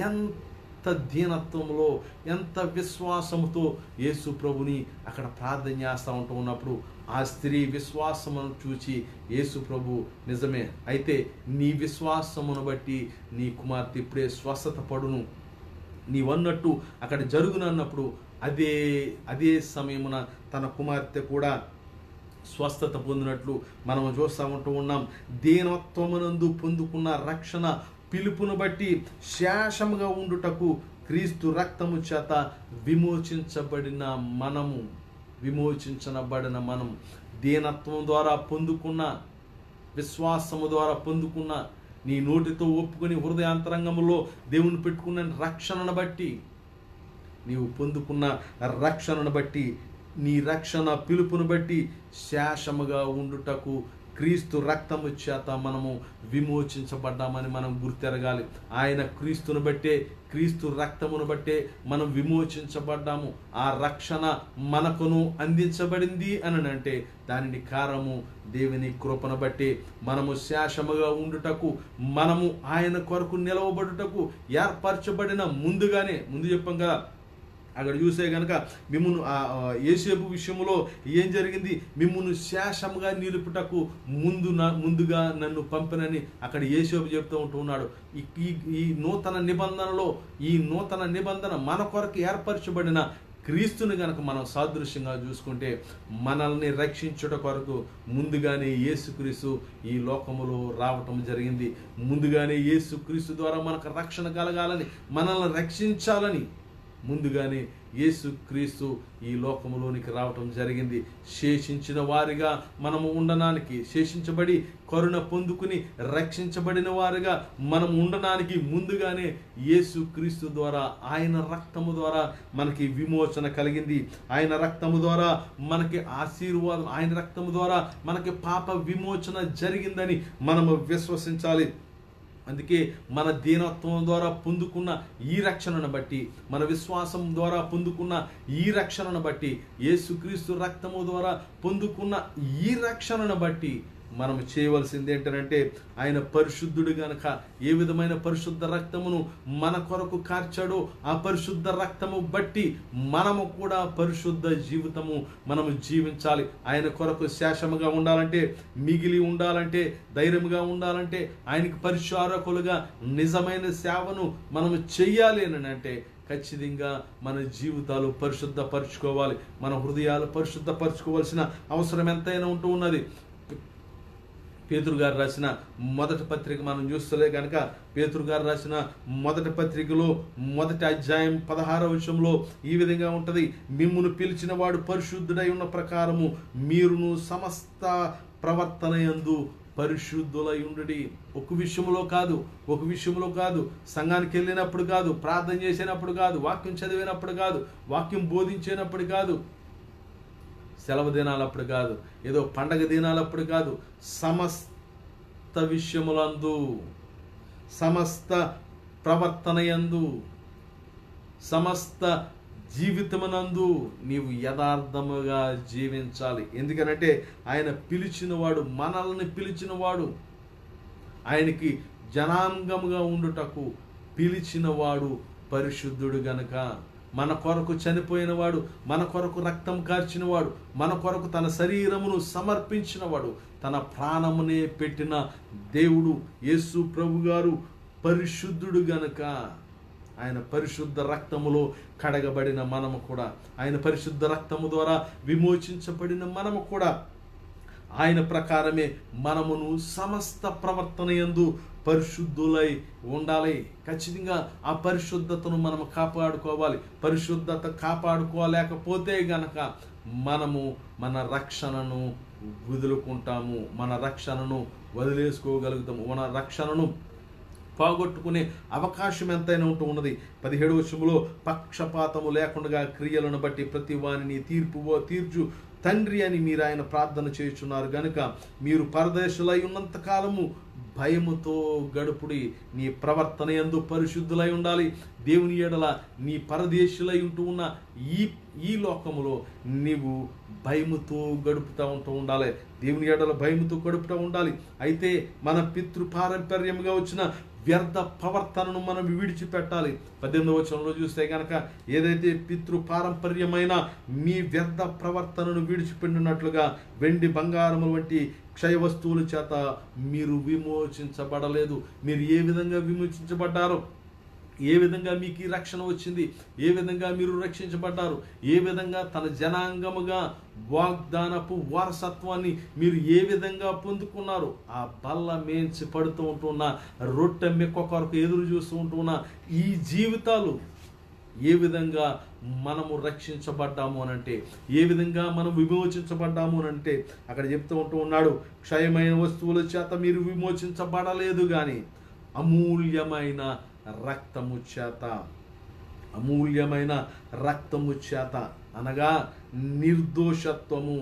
ఎంత దీనత్వంలో, ఎంత విశ్వాసముతో యేసు ప్రభుని అక్కడ ప్రార్థన చేస్తూ ఉంటూ ఉన్నప్పుడు ఆ స్త్రీ విశ్వాసమును చూచి యేసు ప్రభు నిజమే, అయితే నీ విశ్వాసమును బట్టి నీ కుమార్తె ఇప్పుడే స్వస్థత పడును, నీవన్నట్టు అక్కడ జరుగునన్నప్పుడు అదే సమయమున తన కుమార్తె కూడా స్వస్థత పొందినట్లు మనం చూస్తూ ఉంటూ ఉన్నాం. దీనత్వమునందు పొందుకున్న రక్షణ పిలుపును బట్టి శేషముగా ఉండుటకు క్రీస్తు రక్తము చేత విమోచించబడిన మనము దీనత్వం ద్వారా పొందుకున్న, విశ్వాసము ద్వారా పొందుకున్న, నీ నోటితో ఒప్పుకొని హృదయాంతరంగములో దేవుని పెట్టుకున్న రక్షణను బట్టి, నీవు పొందుకున్న రక్షణను బట్టి, నీ రక్షణ పిలుపును బట్టి శేషముగా ఉండుటకు క్రీస్తు రక్తము చేత మనము విమోచించబడ్డామని మనం గుర్తెరగాలి. ఆయన క్రీస్తును బట్టే, క్రీస్తు రక్తమును బట్టే మనం విమోచించబడ్డాము. ఆ రక్షణ మనకును అందించబడింది అని అంటే దానిని కారణము దేవుని కృపను బట్టి మనము శేషముగా ఉండుటకు, మనము ఆయన కొరకు నిలవబడుటకు ఏర్పరచబడిన ముందు చెప్పాం కదా. అక్కడ చూసే కనుక మిమ్మును యేసేపు విషయంలో ఏం జరిగింది, మిమ్మును శేషముగా నిలుపుటకు ముందుగా నన్ను పంపినని అక్కడ యేసేపు చెప్తూ ఉంటున్నాడు. ఈ నూతన నిబంధన మన కొరకు ఏర్పరచబడిన క్రీస్తుని గనక మనం సాదృశ్యంగా చూసుకుంటే మనల్ని రక్షించుట కొరకు ముందుగానే యేసుక్రీస్తు ఈ లోకములో రావటం జరిగింది. ముందుగానే యేసుక్రీస్తు ద్వారా మనకు రక్షణ కలగాలని, మనల్ని రక్షించాలని ముందుగానే యేసుక్రీస్తు ఈ లోకములోనికి రావటం జరిగింది. శేషించిన వారిగా మనము ఉండడానికి, శేషించబడి కరుణ పొందుకుని రక్షించబడిన వారిగా మనం ఉండడానికి ముందుగానే యేసుక్రీస్తు ద్వారా, ఆయన రక్తము ద్వారా మనకి విమోచన కలిగింది. ఆయన రక్తము ద్వారా మనకి ఆశీర్వాదం, ఆయన రక్తము ద్వారా మనకి పాప విమోచన జరిగిందని మనము విశ్వసించాలి. అందుకే మన దీనత్వం ద్వారా పొందుకున్న ఈ రక్షణను బట్టి, మన విశ్వాసం ద్వారా పొందుకున్న ఈ రక్షణను బట్టి, యేసుక్రీస్తు రక్తము ద్వారా పొందుకున్న ఈ రక్షణను బట్టి మనం చేయవలసింది ఏంటంటే, ఆయన పరిశుద్ధుడు గనక ఏ విధమైన పరిశుద్ధ రక్తమును మన కొరకు కార్చాడో ఆ పరిశుద్ధ రక్తము బట్టి మనము కూడా పరిశుద్ధ జీవితము మనము జీవించాలి. ఆయన కొరకు శేషముగా ఉండాలంటే, మిగిలి ఉండాలంటే, ధైర్యముగా ఉండాలంటే, ఆయనకి పరిచారకులుగా నిజమైన సేవను మనము చెయ్యాలి అని అంటే ఖచ్చితంగా మన జీవితాలు పరిశుద్ధపరచుకోవాలి. మన హృదయాలు పరిశుద్ధపరచుకోవాల్సిన అవసరం ఎంతైనా ఉంటూ ఉన్నది. పేతురు గారు రాసిన మొదటి పత్రిక మనం చూస్తలే కనుక, పేతురు గారు రాసిన మొదటి పత్రికలో మొదటి అధ్యాయం 16వ వచనంలో ఈ విధంగా ఉంటుంది, మిమ్మును పిలిచిన వాడు పరిశుద్ధుడై ఉన్న ప్రకారము మీరును సమస్త ప్రవర్తన యందు పరిశుద్ధులై ఉండుడి. ఒక విషయంలో కాదు, సంఘానికి వెళ్ళినప్పుడు కాదు, ప్రార్థన చేసినప్పుడు కాదు, వాక్యం చదివినప్పుడు కాదు, వాక్యం బోధించినప్పుడు కాదు, సెలవు దినాలప్పుడు కాదు, ఏదో పండగ దినాలప్పుడు కాదు, సమస్త విషయములందు, సమస్త ప్రవర్తన యందు, సమస్త జీవితమునందు నీవు యథార్థముగా జీవించాలి. ఎందుకనంటే ఆయన పిలిచినవాడు, మనల్ని పిలిచినవాడు, ఆయనకి జనాంగముగా ఉండుటకు పిలిచినవాడు పరిశుద్ధుడు గనుక, మన కొరకు చనిపోయినవాడు, మన కొరకు రక్తం కార్చినవాడు, మన కొరకు తన శరీరమును సమర్పించినవాడు, తన ప్రాణమునే పెట్టిన దేవుడు యేసు ప్రభు గారు పరిశుద్ధుడు గనుక, ఆయన పరిశుద్ధ రక్తములో కడగబడిన మనము కూడా, ఆయన పరిశుద్ధ రక్తము ద్వారా విమోచించబడిన మనము కూడా ఆయన ప్రకారమే మనమును సమస్త ప్రవర్తన యందు పరిశుద్ధులై ఉండాలి. ఖచ్చితంగా ఆ పరిశుద్ధతను మనము కాపాడుకోవాలి. పరిశుద్ధత కాపాడుకోలేకపోతే గనక మనము మన రక్షణను వదులుకుంటాము, మన రక్షణను వదిలేసుకోగలుగుతాము, మన రక్షణను పోగొట్టుకునే అవకాశం ఎంతైనా ఉంటూ ఉన్నది. 17వ వచనములో పక్షపాతము లేకుండా క్రియలను బట్టి ప్రతి వానిని తీర్చు తండ్రి అని మీరు ఆయన ప్రార్థన చేయుచున్నారు గనుక మీరు పరదేశులై ఉన్నంత కాలము భయముతో గడుపుడి. నీ ప్రవర్తన యందు పరిశుద్ధులై ఉండాలి. దేవుని ఎడల నీ పరదేశులై ఉంటూ ఉన్న ఈ లోకములో నీవు భయముతో గడుపుతూ ఉండాలి. దేవుని ఎడల భయముతో గడుపుతూ ఉండాలి. అయితే మన పితృ పారంపర్యంగా వచ్చిన వ్యర్థ ప్రవర్తనను మనం విడిచిపెట్టాలి. 18వ వచనంలో చూస్తే కనుక ఏదైతే పితృ పారంపర్యమైన మీ వ్యర్థ ప్రవర్తనను విడిచిపెట్టినట్లుగా వెండి బంగారముల వంటి క్షయ వస్తువుల చేత మీరు విమోచించబడలేదు. మీరు ఏ విధంగా విమోచించబడ్డారో, ఏ విధంగా మీకు ఈ రక్షణ వచ్చింది, ఏ విధంగా మీరు రక్షించబడ్డారు, ఏ విధంగా తన జనాంగముగా వాగ్దానపు వారసత్వాన్ని మీరు ఏ విధంగా పొందుకున్నారు, ఆ బల్ల మేంచి పడుతూ ఉంటున్న రొట్టె మెక్క కొరకు ఎదురు చూస్తూ ఉంటున్న ఈ జీవితాలు ఏ విధంగా మనము రక్షించబడ్డాము అనంటే, ఏ విధంగా మనం విమోచించబడ్డాము అనంటే అక్కడ చెప్తూ ఉన్నాడు, క్షయమైన వస్తువుల చేత మీరు విమోచించబడలేదు కానీ అమూల్యమైన రక్తము చేత, అమూల్యమైన రక్తము చేత అనగా నిర్దోషత్వము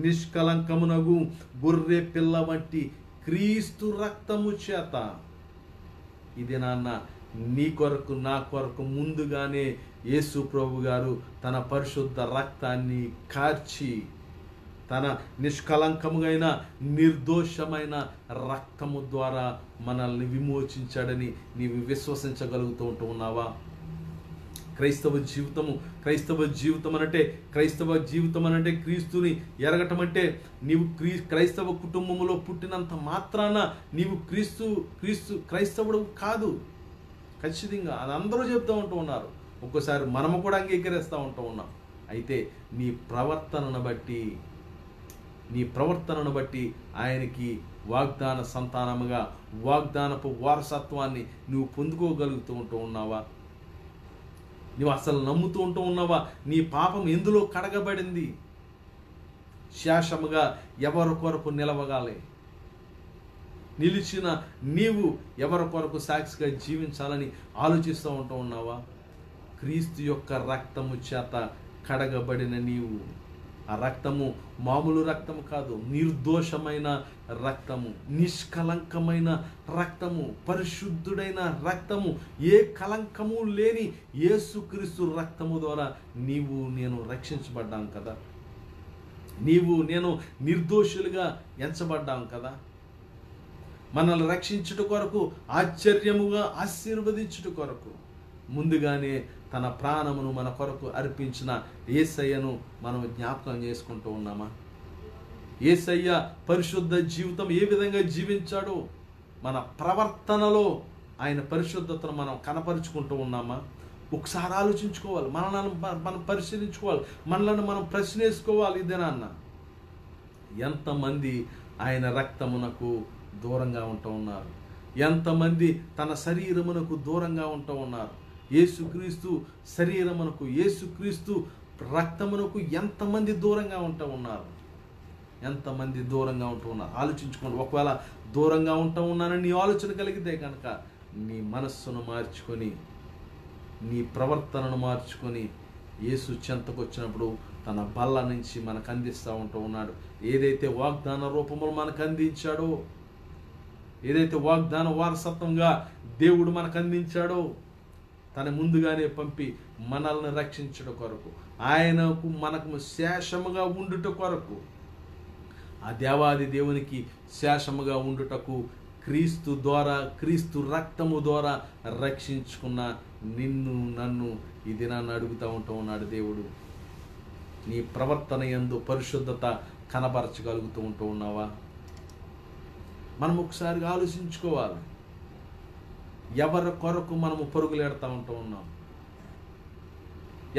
నిష్కలంకమునగు గొర్రె పిల్ల వంటి క్రీస్తు రక్తము చేత. ఇది నాన్న నీ కొరకు నా కొరకు ముందుగానే యేసు ప్రభు గారు తన పరిశుద్ధ రక్తాన్ని కార్చి తన నిష్కలంకముగైన నిర్దోషమైన రక్తము ద్వారా మనల్ని విమోచించాడని నీవు విశ్వసించగలుగుతూ ఉన్నావా? క్రైస్తవ జీవితం అనంటే క్రీస్తుని ఎరగటం అంటే నీవు క్రైస్తవ కుటుంబంలో పుట్టినంత మాత్రాన నీవు క్రైస్తవుడు కాదు. ఖచ్చితంగా అది అందరూ చెప్తూ ఉన్నారు. ఒక్కోసారి మనము కూడా అంగీకరిస్తూ ఉన్నాం. అయితే నీ ప్రవర్తనను బట్టి ఆయనకి వాగ్దాన సంతానముగా వాగ్దానపు వారసత్వాన్ని నువ్వు పొందుకోగలుగుతూ ఉన్నావా? నువ్వు అసలు నమ్ముతూ ఉన్నావా? నీ పాపం ఎందులో కడగబడింది? శాశ్వతముగా ఎవరి కొరకు నిలిచిన నీవు ఎవరి కొరకు సాక్షిగా జీవించాలని ఆలోచిస్తూ ఉన్నావా? క్రీస్తు యొక్క రక్తము చేత కడగబడిన నీవు, ఆ రక్తము మామూలు రక్తము కాదు, నిర్దోషమైన రక్తము, నిష్కలంకమైన రక్తము, పరిశుద్ధుడైన రక్తము, ఏ కలంకము లేని యేసుక్రీస్తు రక్తము ద్వారా నీవు నేను రక్షించబడ్డాం కదా, నీవు నేను నిర్దోషులుగా ఎంచబడ్డాం కదా. మనల్ని రక్షించుట కొరకు, ఆశ్చర్యముగా ఆశీర్వదించుట కొరకు ముందుగానే తన ప్రాణమును మన కొరకు అర్పించిన యేసయ్యను మనం జ్ఞాపకం చేసుకుంటూ ఉన్నామా? యేసయ్య పరిశుద్ధ జీవితం ఏ విధంగా జీవించాడో మన ప్రవర్తనలో ఆయన పరిశుద్ధతను మనం కనపరుచుకుంటూ ఉన్నామా? ఒకసారి ఆలోచించుకోవాలి, మనం పరిశీలించుకోవాలి, మనలను మనం ప్రశ్నేసుకోవాలి. ఇదేనా అన్న? ఎంతమంది ఆయన రక్తమునకు దూరంగా ఉంటూ ఉన్నారు? ఎంతమంది తన శరీరమునకు దూరంగా ఉంటూ ఉన్నారు? యేసుక్రీస్తు శరీరమునకు, యేసుక్రీస్తు రక్తమునకు ఎంతమంది దూరంగా ఉంటూ ఉన్నారు? ఎంతమంది దూరంగా ఉంటూ ఉన్నారు? ఆలోచించుకోండి. ఒకవేళ దూరంగా ఉంటూ ఉన్నానని నీ ఆలోచన కలిగితే కనుక నీ మనస్సును మార్చుకొని, నీ ప్రవర్తనను మార్చుకొని యేసు చెంతకు వచ్చినప్పుడు తన బల్ల నుంచి మనకు అందిస్తూ ఉంటూ ఉన్నాడు. ఏదైతే వాగ్దాన రూపంలో మనకు అందించాడో, ఏదైతే వాగ్దాన వారసత్వంగా దేవుడు మనకు అందించాడో, తన ముందుగానే పంపి మనల్ని రక్షించడం కొరకు, ఆయనకు మనకు శేషముగా ఉండుట కొరకు, ఆ దేవాది దేవునికి శేషముగా ఉండుటకు క్రీస్తు ద్వారా, క్రీస్తు రక్తము ద్వారా రక్షించుకున్న నిన్ను నన్ను ఈ దినాన్ని అడుగుతూ ఉన్నాడు దేవుడు. నీ ప్రవర్తన యందు పరిశుద్ధత కనబరచగలుగుతూ ఉన్నావా? మనం ఒకసారి ఆలోచించుకోవాలి. ఎవరి కొరకు మనము పరుగులెడతా ఉన్నాం?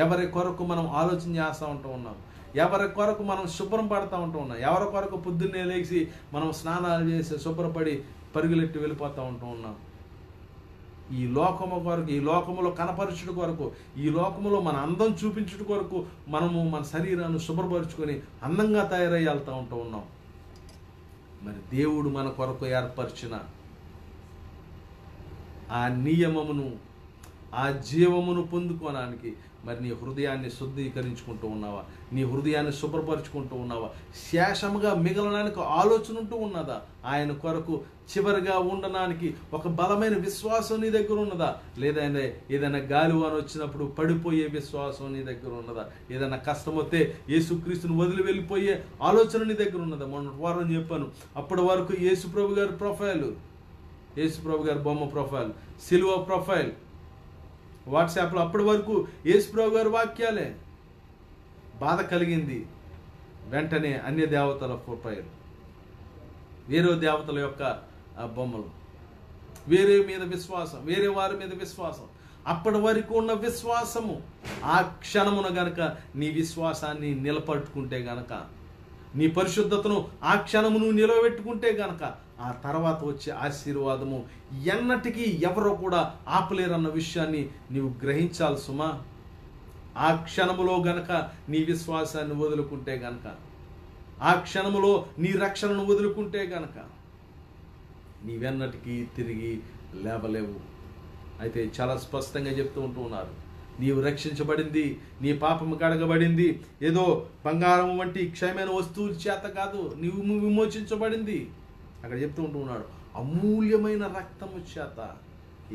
ఎవరి కొరకు మనం ఆలోచన చేస్తూ ఉన్నాం? ఎవరి కొరకు మనం శుభ్రం పడుతూ ఉన్నాం? ఎవరి కొరకు పొద్దున్నే లేచి మనం స్నానాలు చేసి శుభ్రపడి పరుగులెట్టి వెళ్ళిపోతూ ఉన్నాం? ఈ లోకము కొరకు, ఈ లోకములో కనపరచుట కొరకు, ఈ లోకములో మన అందం చూపించుట కొరకు మనము మన శరీరాన్ని శుభ్రపరుచుకొని అందంగా తయారై వెళ్తూ ఉన్నాం. మరి దేవుడు మన కొరకు ఏర్పరిచిన ఆ నియమమును, ఆ జీవమును పొందుకోవడానికి మరి నీ హృదయాన్ని శుద్ధీకరించుకుంటూ ఉన్నావా? నీ హృదయాన్ని శుభ్రపరుచుకుంటూ ఉన్నావా? శేషముగా మిగలడానికి ఆలోచన ఉంటూ ఉన్నదా? ఆయన కొరకు చివరిగా ఉండడానికి ఒక బలమైన విశ్వాసం నీ దగ్గర ఉన్నదా? లేదా ఏదైనా గాలివాన వచ్చినప్పుడు పడిపోయే విశ్వాసం నీ దగ్గర ఉన్నదా? ఏదైనా కష్టం వస్తే యేసుక్రీస్తుని వదిలి వెళ్ళిపోయే ఆలోచన నీ దగ్గర ఉన్నదా? మొన్న వారం చెప్పాను, అప్పటి వరకు యేసుప్రభు గారి ప్రొఫైల్, యేసుప్రభు గారి బొమ్మ ప్రొఫైల్, సిలువ ప్రొఫైల్ వాట్సాప్లో అప్పటి వరకు యేసుప్రభు గారి వాక్యాలే. బాధ కలిగింది, వెంటనే అన్య దేవతల ప్రొఫైల్, వేరే దేవతల యొక్క బొమ్మలు, వేరే మీద విశ్వాసం, వేరే వారి మీద విశ్వాసం. అప్పటి వరకు ఉన్న విశ్వాసము ఆ క్షణమున గనక నీ విశ్వాసాన్ని నిలబట్టుకుంటే గనక, నీ పరిశుద్ధతను ఆ క్షణమును నిలబెట్టుకుంటే గనక, ఆ తర్వాత వచ్చే ఆశీర్వాదము ఎన్నటికీ ఎవరో కూడా ఆపలేరన్న విషయాన్ని నీవు గ్రహించాలి సుమా. ఆ క్షణములో గనక నీ విశ్వాసాన్ని వదులుకుంటే గనక, ఆ క్షణములో నీ రక్షణను వదులుకుంటే గనక నీవెన్నటికీ తిరిగి లేవలేవు. అయితే చాలా స్పష్టంగా చెప్తూ ఉన్నారు, నీవు రక్షించబడింది, నీ పాపము కడగబడింది ఏదో బంగారం వంటి క్షయమైన వస్తువుల చేత కాదు, నీవు విమోచించబడింది. అక్కడ చెప్తూ ఉన్నాడు, అమూల్యమైన రక్తము చేత,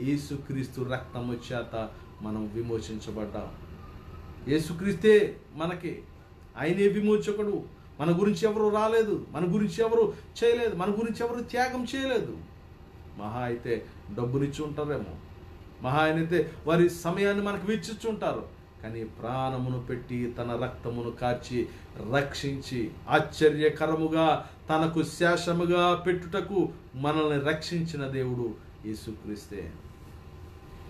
యేసుక్రీస్తు రక్తము చేత మనం విమోచించబడ్డాం. యేసుక్రీస్తే మనకి, ఆయనే విమోచకుడు. మన గురించి ఎవరు రాలేదు, మన గురించి ఎవరు చేయలేదు, మన గురించి ఎవరు త్యాగం చేయలేదు. మహా అయితే డబ్బునిచ్చి ఉంటారేమో, మహా అయితే వారి సమయాన్ని మనకు వెచ్చిచ్చుంటారు, కానీ ప్రాణమును పెట్టి తన రక్తమును కార్చి రక్షించి ఆశ్చర్యకరముగా తనకు శేషముగా పెట్టుటకు మనల్ని రక్షించిన దేవుడు యేసుక్రీస్తే.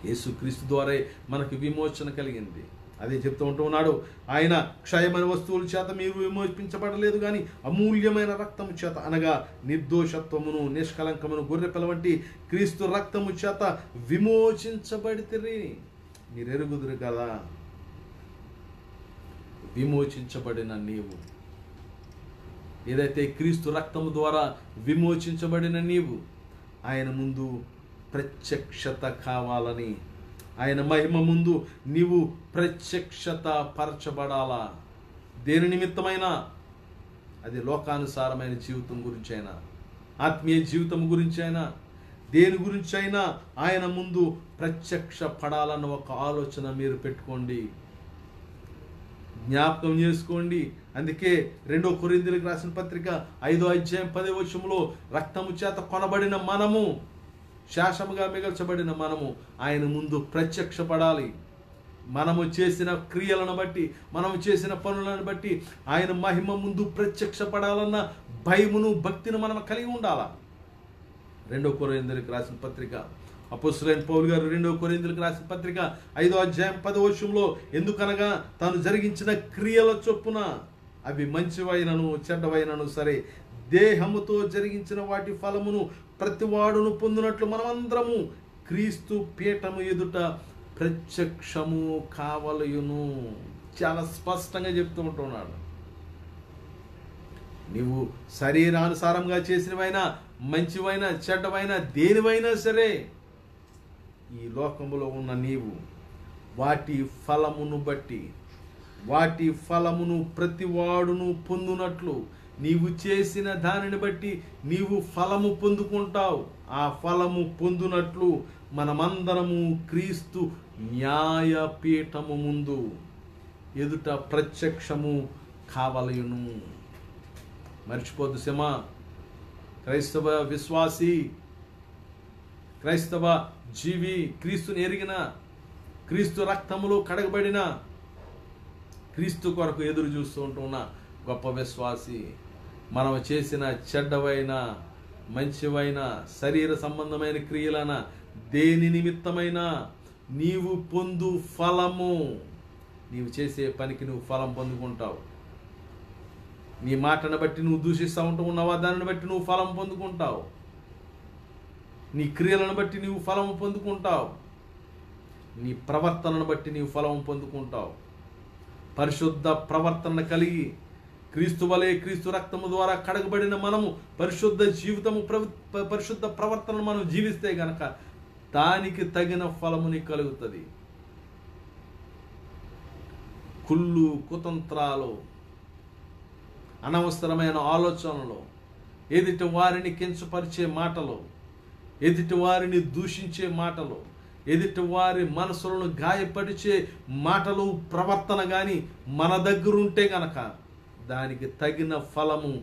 యేసుక్రీస్తు ద్వారా మనకు విమోచన కలిగింది. అదే చెప్తూ ఉన్నాడు, ఆయన క్షయమైన వస్తువుల చేత మీరు విమోచించబడలేదు కానీ అమూల్యమైన రక్తము చేత, అనగా నిర్దోషత్వమును నిష్కలంకమును గొర్రెపిల్ల వంటి క్రీస్తు రక్తము చేత విమోచించబడితిరి. మీరు ఎరుగుదురు కదా, విమోచించబడిన నీవు, ఏదైతే క్రీస్తు రక్తము ద్వారా విమోచించబడిన నీవు, ఆయన ముందు ప్రత్యక్షత కావాలని, ఆయన మహిమ ముందు నీవు ప్రత్యక్షత పరచబడాలా. దేని నిమిత్తమైనా, అది లోకానుసారమైన జీవితం గురించి అయినా, ఆత్మీయ జీవితం గురించి అయినా, దేని గురించి అయినా ఆయన ముందు ప్రత్యక్ష పడాలన్న ఒక ఆలోచన మీరు పెట్టుకోండి, జ్ఞాపకం చేసుకోండి. అందుకే 2 కొరింథీయులకు రాసిన పత్రిక 5వ అధ్యాయం 10వ వచనంలో రక్తము చేత కొనబడిన మనము, శాసముగా మిగల్చబడిన మనము ఆయన ముందు ప్రత్యక్షపడాలి. మనము చేసిన క్రియలను బట్టి, మనము చేసిన పనులను బట్టి ఆయన మహిమ ముందు ప్రత్యక్షపడాలన్న భయమును భక్తిని మనం కలిగి ఉండాలా. 2 కొరింథీయులకు రాసిన పత్రిక, అపోస్తలుడైన పౌలు గారు 2 కొరింథీయులకు రాసిన పత్రిక 5వ అధ్యాయం 10వ వచనంలో, ఎందుకనగా తాను జరిగించిన క్రియల చొప్పున, అవి మంచివైనను చెడ్డవైనను సరే, దేహముతో జరిగించిన వాటి ఫలమును ప్రతివాడును పొందినట్లు మనమందరము క్రీస్తు పీఠము ఎదుట ప్రత్యక్షము కావలయును. చాలా స్పష్టంగా చెప్తూ ఉంటున్నాడు. నీవు శరీరానుసారంగా చేసినవైనా, మంచివైనా చెడ్డవైనా, దేనివైనా సరే, ఈ లోకములో ఉన్న నీవు వాటి ఫలమును బట్టి, వాటి ఫలమును ప్రతివాడును పొందునట్లు, నీవు చేసిన దానిని బట్టి నీవు ఫలము పొందుకుంటావు. ఆ ఫలము పొందునట్లు మనమందరము క్రీస్తు న్యాయపీఠము ముందు ఎదుట ప్రత్యక్షము కావలయును. మర్చిపోద్దు సింహ. క్రైస్తవ విశ్వాసి, క్రైస్తవ జీవి, క్రీస్తుని ఎరిగిన, క్రీస్తు రక్తములో కడగబడిన, క్రీస్తు కొరకు ఎదురు చూస్తూ ఉంటున్న గొప్ప విశ్వాసి, మనం చేసిన చెడ్డవైన మంచివైన శరీర సంబంధమైన క్రియలైన దేని నిమిత్తమైన నీవు పొందు ఫలము, నీవు చేసే పనికి నువ్వు ఫలం పొందుకుంటావు. నీ మాటను బట్టి నువ్వు దూషిస్తూ ఉంటూ ఉన్నావా, దానిని బట్టి నువ్వు ఫలం పొందుకుంటావు. నీ క్రియలను బట్టి నీవు ఫలం పొందుకుంటావు. నీ ప్రవర్తనను బట్టి నీవు ఫలం పొందుకుంటావు. పరిశుద్ధ ప్రవర్తన కలిగి క్రీస్తు వలె, క్రీస్తు రక్తము ద్వారా కడగబడిన మనము పరిశుద్ధ జీవితము, పరిశుద్ధ ప్రవర్తనను మనం జీవిస్తే గనక దానికి తగిన ఫలము నీకు కలుగుతుంది. కుళ్ళు, కుతంత్రాలు, అనవసరమైన ఆలోచనలు, ఎదుటి వారిని కించపరిచే మాటలు, ఎదుటి వారిని దూషించే మాటలు, ఎదుటి వారి మనసులను గాయపరిచే మాటలు, ప్రవర్తన కానీ మన దగ్గర ఉంటే గనక దానికి తగిన ఫలము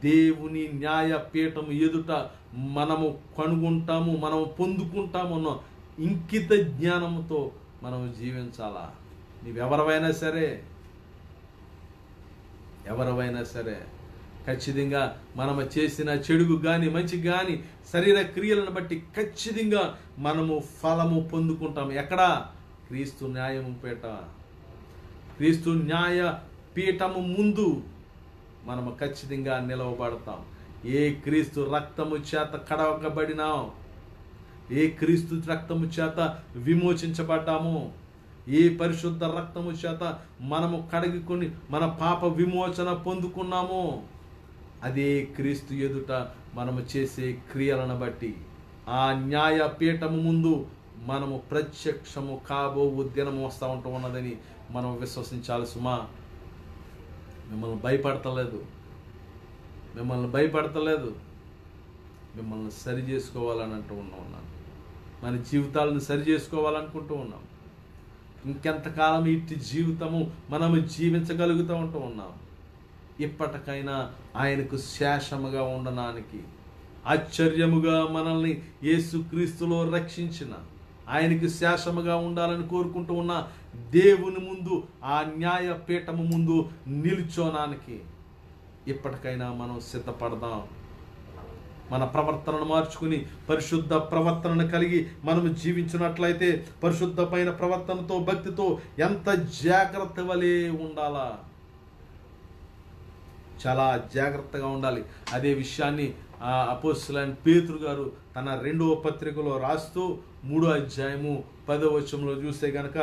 దేవుని న్యాయపీఠము ఎదుట మనము కనుగొంటాము, మనము పొందుకుంటాము అన్న ఇంకిత జ్ఞానముతో మనము జీవించాలా. నీవెవరైనా సరే, ఎవరైనా సరే ఖచ్చితంగా మనము చేసిన చెడుగు కానీ మంచి కానీ శరీర క్రియలను బట్టి ఖచ్చితంగా మనము ఫలము పొందుకుంటాము. ఎక్కడ? క్రీస్తు న్యాయము పీఠ, క్రీస్తు న్యాయ పీఠము ముందు మనము ఖచ్చితంగా నిలవబడతాం. ఏ క్రీస్తు రక్తము చేత కడగబడినాం, ఏ క్రీస్తు రక్తము చేత విమోచించబడ్డాము, ఏ పరిశుద్ధ రక్తము చేత మనము కడిగికొని మన పాప విమోచన పొందుకున్నాము, అదే క్రీస్తు ఎదుట మనము చేసే క్రియలను బట్టి ఆ న్యాయపీఠము ముందు మనము ప్రత్యక్షము కాబోవు దినము వస్తూ ఉంటూ ఉన్నదని మనం విశ్వసించాలి. సుమా, మిమ్మల్ని భయపడతలేదు, మిమ్మల్ని భయపడతలేదు, మిమ్మల్ని సరి చేసుకోవాలని అంటూ ఉన్నాను. మన జీవితాలను సరి చేసుకోవాలనుకుంటూ ఉన్నాం. ఇంకెంతకాలం ఇట్టి జీవితము మనము జీవించగలుగుతూ ఉంటూ ఉన్నాం. ఇప్పటికైనా ఆయనకు శేషముగా ఉండడానికి, ఆశ్చర్యముగా మనల్ని యేసుక్రీస్తులో రక్షించిన ఆయనకు శేషముగా ఉండాలని కోరుకుంటూ ఉన్న దేవుని ముందు, ఆ న్యాయపీఠము ముందు నిల్చోనానికి ఇప్పటికైనా మనం సిద్ధపడదాం. మన ప్రవర్తనను మార్చుకుని పరిశుద్ధ ప్రవర్తనను కలిగి మనము జీవించినట్లయితే పరిశుద్ధమైన ప్రవర్తనతో, భక్తితో ఎంత జాగ్రత్త వలె ఉండాలా, చాలా జాగ్రత్తగా ఉండాలి. అదే విషయాన్ని అపోస్తలుడైన పేతురు గారు తన 2వ పత్రికలో రాస్తూ 3వ అధ్యాయము 10వ వచనంలో చూస్తే గనక,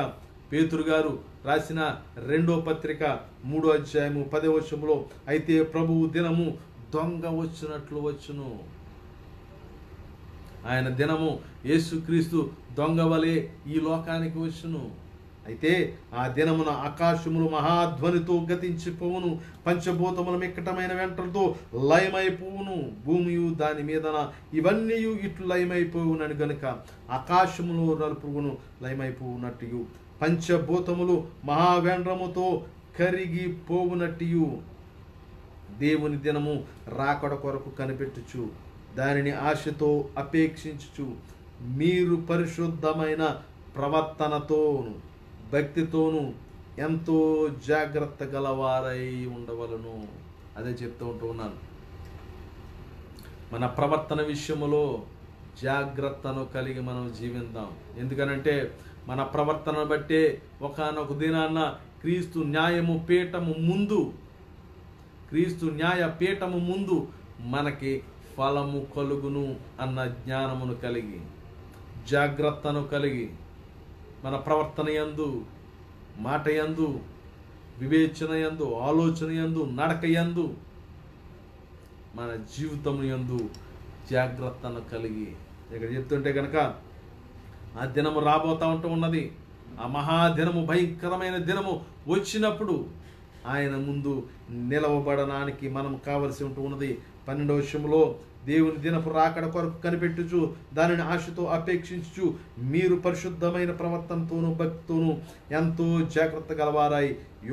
పేతురు గారు రాసిన 2వ పత్రిక 3వ అధ్యాయము 10వ వచనంలో, అయితే ప్రభువు దినము దొంగ వచ్చినట్లు వచ్చును. ఆయన దినము యేసుక్రీస్తు దొంగ వలె ఈ లోకానికి వచ్చును. అయితే ఆ దినమున ఆకాశములు మహాధ్వనితో గతించిపోవును, పంచభూతముల మిక్కటమైన వెంట్రులతో లయమైపోవును, భూమియు దాని మీదన ఇవన్నీ ఇట్లు లయమైపోవునని గనుక ఆకాశములు నలుపును లయమైపోవునట్టు పంచభూతములు మహావేంద్రముతో కరిగిపోవునట్టు దేవుని దినము రాకడ కొరకు కనిపెట్టుచు దానిని ఆశతో అపేక్షించుచు మీరు పరిశుద్ధమైన ప్రవర్తనతోను భక్తితోను ఎంతో జాగ్రత్త గలవారై ఉండవలను. అదే చెప్తూ ఉంటున్నాను. మన ప్రవర్తన విషయములో జాగ్రత్తను కలిగి మనం జీవిద్దాం. ఎందుకనంటే మన ప్రవర్తనను బట్టే ఒకానొక దినాన్న క్రీస్తు న్యాయము పీఠము ముందు, క్రీస్తు న్యాయ పీఠము ముందు మనకి ఫలము కలుగును అన్న జ్ఞానమును కలిగి, జాగ్రత్తను కలిగి మన ప్రవర్తన యందు, మాట యందు, వివేచన యందు, ఆలోచన యందు, నడక యందు, మన జీవితము యందు జాగ్రత్తను కలిగి, ఇక్కడ చెప్తుంటే కనుక ఆ దినము రాబోతా ఉంటూ ఉన్నది. ఆ మహాదినము, భయంకరమైన దినము వచ్చినప్పుడు ఆయన ముందు నిలవబడడానికి మనం కావలసి ఉంటూ ఉన్నది. 12వ వచనంలో దేవుని దినపు రాకడ కొరకు కనిపెట్టుచు దానిని ఆశతో అపేక్షించుచు మీరు పరిశుద్ధమైన ప్రవర్తనతోనూ భక్తితోనూ ఎంతో జాగ్రత్త గలవారై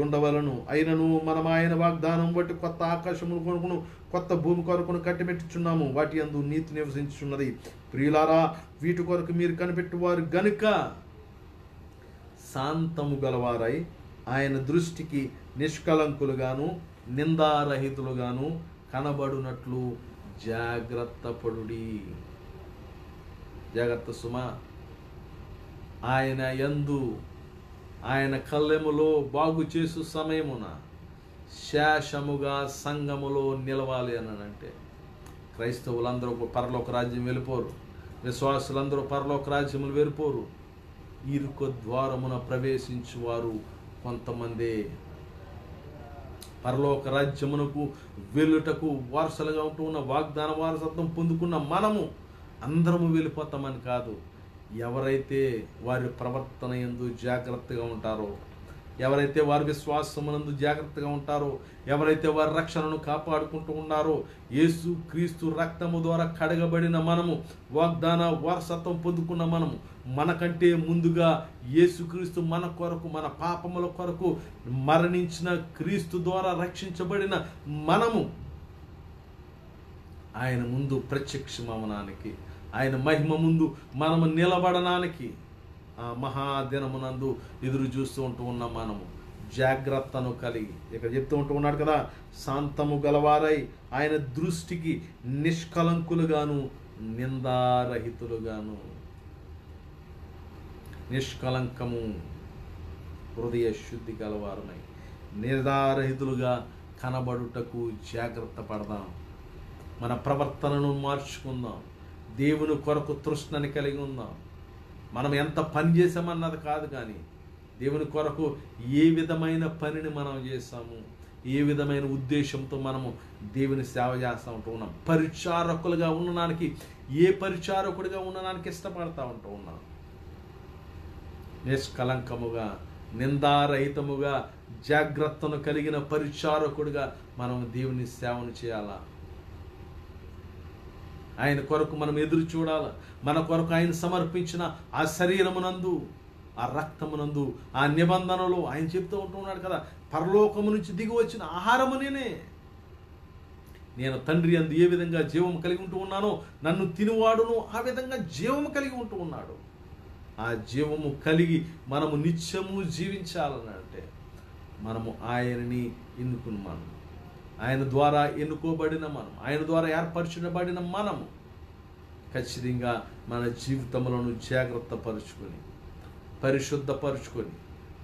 ఉండవలను. అయినను మనం ఆయన వాగ్దానం బట్టి కొత్త ఆకాశమును కొనుకును కొత్త భూమి కొరకును కట్టిపెట్టుచున్నాము, వాటి యందు నీతి నివసించున్నది. ప్రియులారా, వీటి కొరకు మీరు కనిపెట్టువారు గనుక శాంతము గలవారై ఆయన దృష్టికి నిష్కలంకులుగాను నిందారహితులుగాను కనబడునట్లు జాగ్రత్త పడుడి. జాగ్రత్త సుమా. ఆయన యందు ఆయన కళ్ళెములో బాగు చేసు సమయమున శేషముగా సంఘములో నిలవాలి అనంటే క్రైస్తవులందరూ పరలోక రాజ్యం వెళ్ళిపోరు, విశ్వాసులందరూ పరలోక రాజ్యములు వెళ్ళిపోరు. ఇరుకు ద్వారమున ప్రవేశించువారు కొంతమందే. పరలోక రాజ్యమునకు వెళ్ళుటకు వారసులుగా ఉంటూ ఉన్న వాగ్దాన వారసత్వం పొందుకున్న మనము అందరము వెళ్ళిపోతామని కాదు. ఎవరైతే వారి ప్రవర్తన యందు జాగ్రత్తగా ఉంటారో, ఎవరైతే వారి విశ్వాసమునందు జాగ్రత్తగా ఉంటారో, ఎవరైతే వారి రక్షణను కాపాడుకుంటూ ఉన్నారో, యేసు క్రీస్తు రక్తము ద్వారా కడగబడిన మనము, వాగ్దాన వారసత్వం పొందుకున్న మనము, మనకంటే ముందుగా యేసుక్రీస్తు మన కొరకు, మన పాపముల కొరకు మరణించిన క్రీస్తు ద్వారా రక్షించబడిన మనము ఆయన ముందు ప్రత్యక్షమవనానికి, ఆయన మహిమ ముందు మనము నిలబడడానికి ఆ మహాదినమునందు ఎదురు చూస్తూ ఉంటూ ఉన్నాం. మనము జాగ్రత్తను కలిగి, ఇక్కడ చెప్తూ ఉంటూ ఉన్నాడు కదా, శాంతము గలవారై ఆయన దృష్టికి నిష్కలంకులుగాను నిందారహితులుగాను. నిష్కలంకము హృదయ శుద్ధి గలవారునై నిందారహితులుగా కనబడుటకు జాగ్రత్త పడదాం. మన ప్రవర్తనను మార్చుకుందాం. దేవుని కొరకు తృష్ణని కలిగి ఉందాం. మనం ఎంత పని చేసామన్నది కాదు, కానీ దేవుని కొరకు ఏ విధమైన పనిని మనం చేస్తాము, ఏ విధమైన ఉద్దేశంతో మనము దేవుని సేవ చేస్తూ ఉంటూ ఉన్నాం. పరిచారకులుగా ఉండడానికి, ఏ పరిచారకుడిగా ఉండడానికి ఇష్టపడతా ఉంటూ ఉన్నాం. నిష్కలంకముగా నిందారహితముగా జాగ్రత్తను కలిగిన పరిచారకుడిగా మనం దేవుని సేవను చేయాలా. ఆయన కొరకు మనం ఎదురు చూడాలి. మన కొరకు ఆయన సమర్పించిన ఆ శరీరమునందు, ఆ రక్తమునందు, ఆ నిబంధనలో ఆయన చెప్తూ ఉంటున్నాడు కదా, పరలోకము నుంచి దిగి వచ్చిన ఆహారము నేనే. నేను తండ్రి అందు ఏ విధంగా జీవం కలిగి ఉంటూ ఉన్నానో నన్ను తినువాడును ఆ విధంగా జీవము కలిగి ఉంటూ ఉన్నాడు. ఆ జీవము కలిగి మనము నిత్యము జీవించాలని అంటే మనము ఆయనని ఎన్నుకున్న మనం, ఆయన ద్వారా ఎన్నుకోబడిన మనం, ఆయన ద్వారా ఏర్పరచబడిన మనము ఖచ్చితంగా మన జీవితములను జాగ్రత్త పరుచుకొని, పరిశుద్ధపరుచుకొని,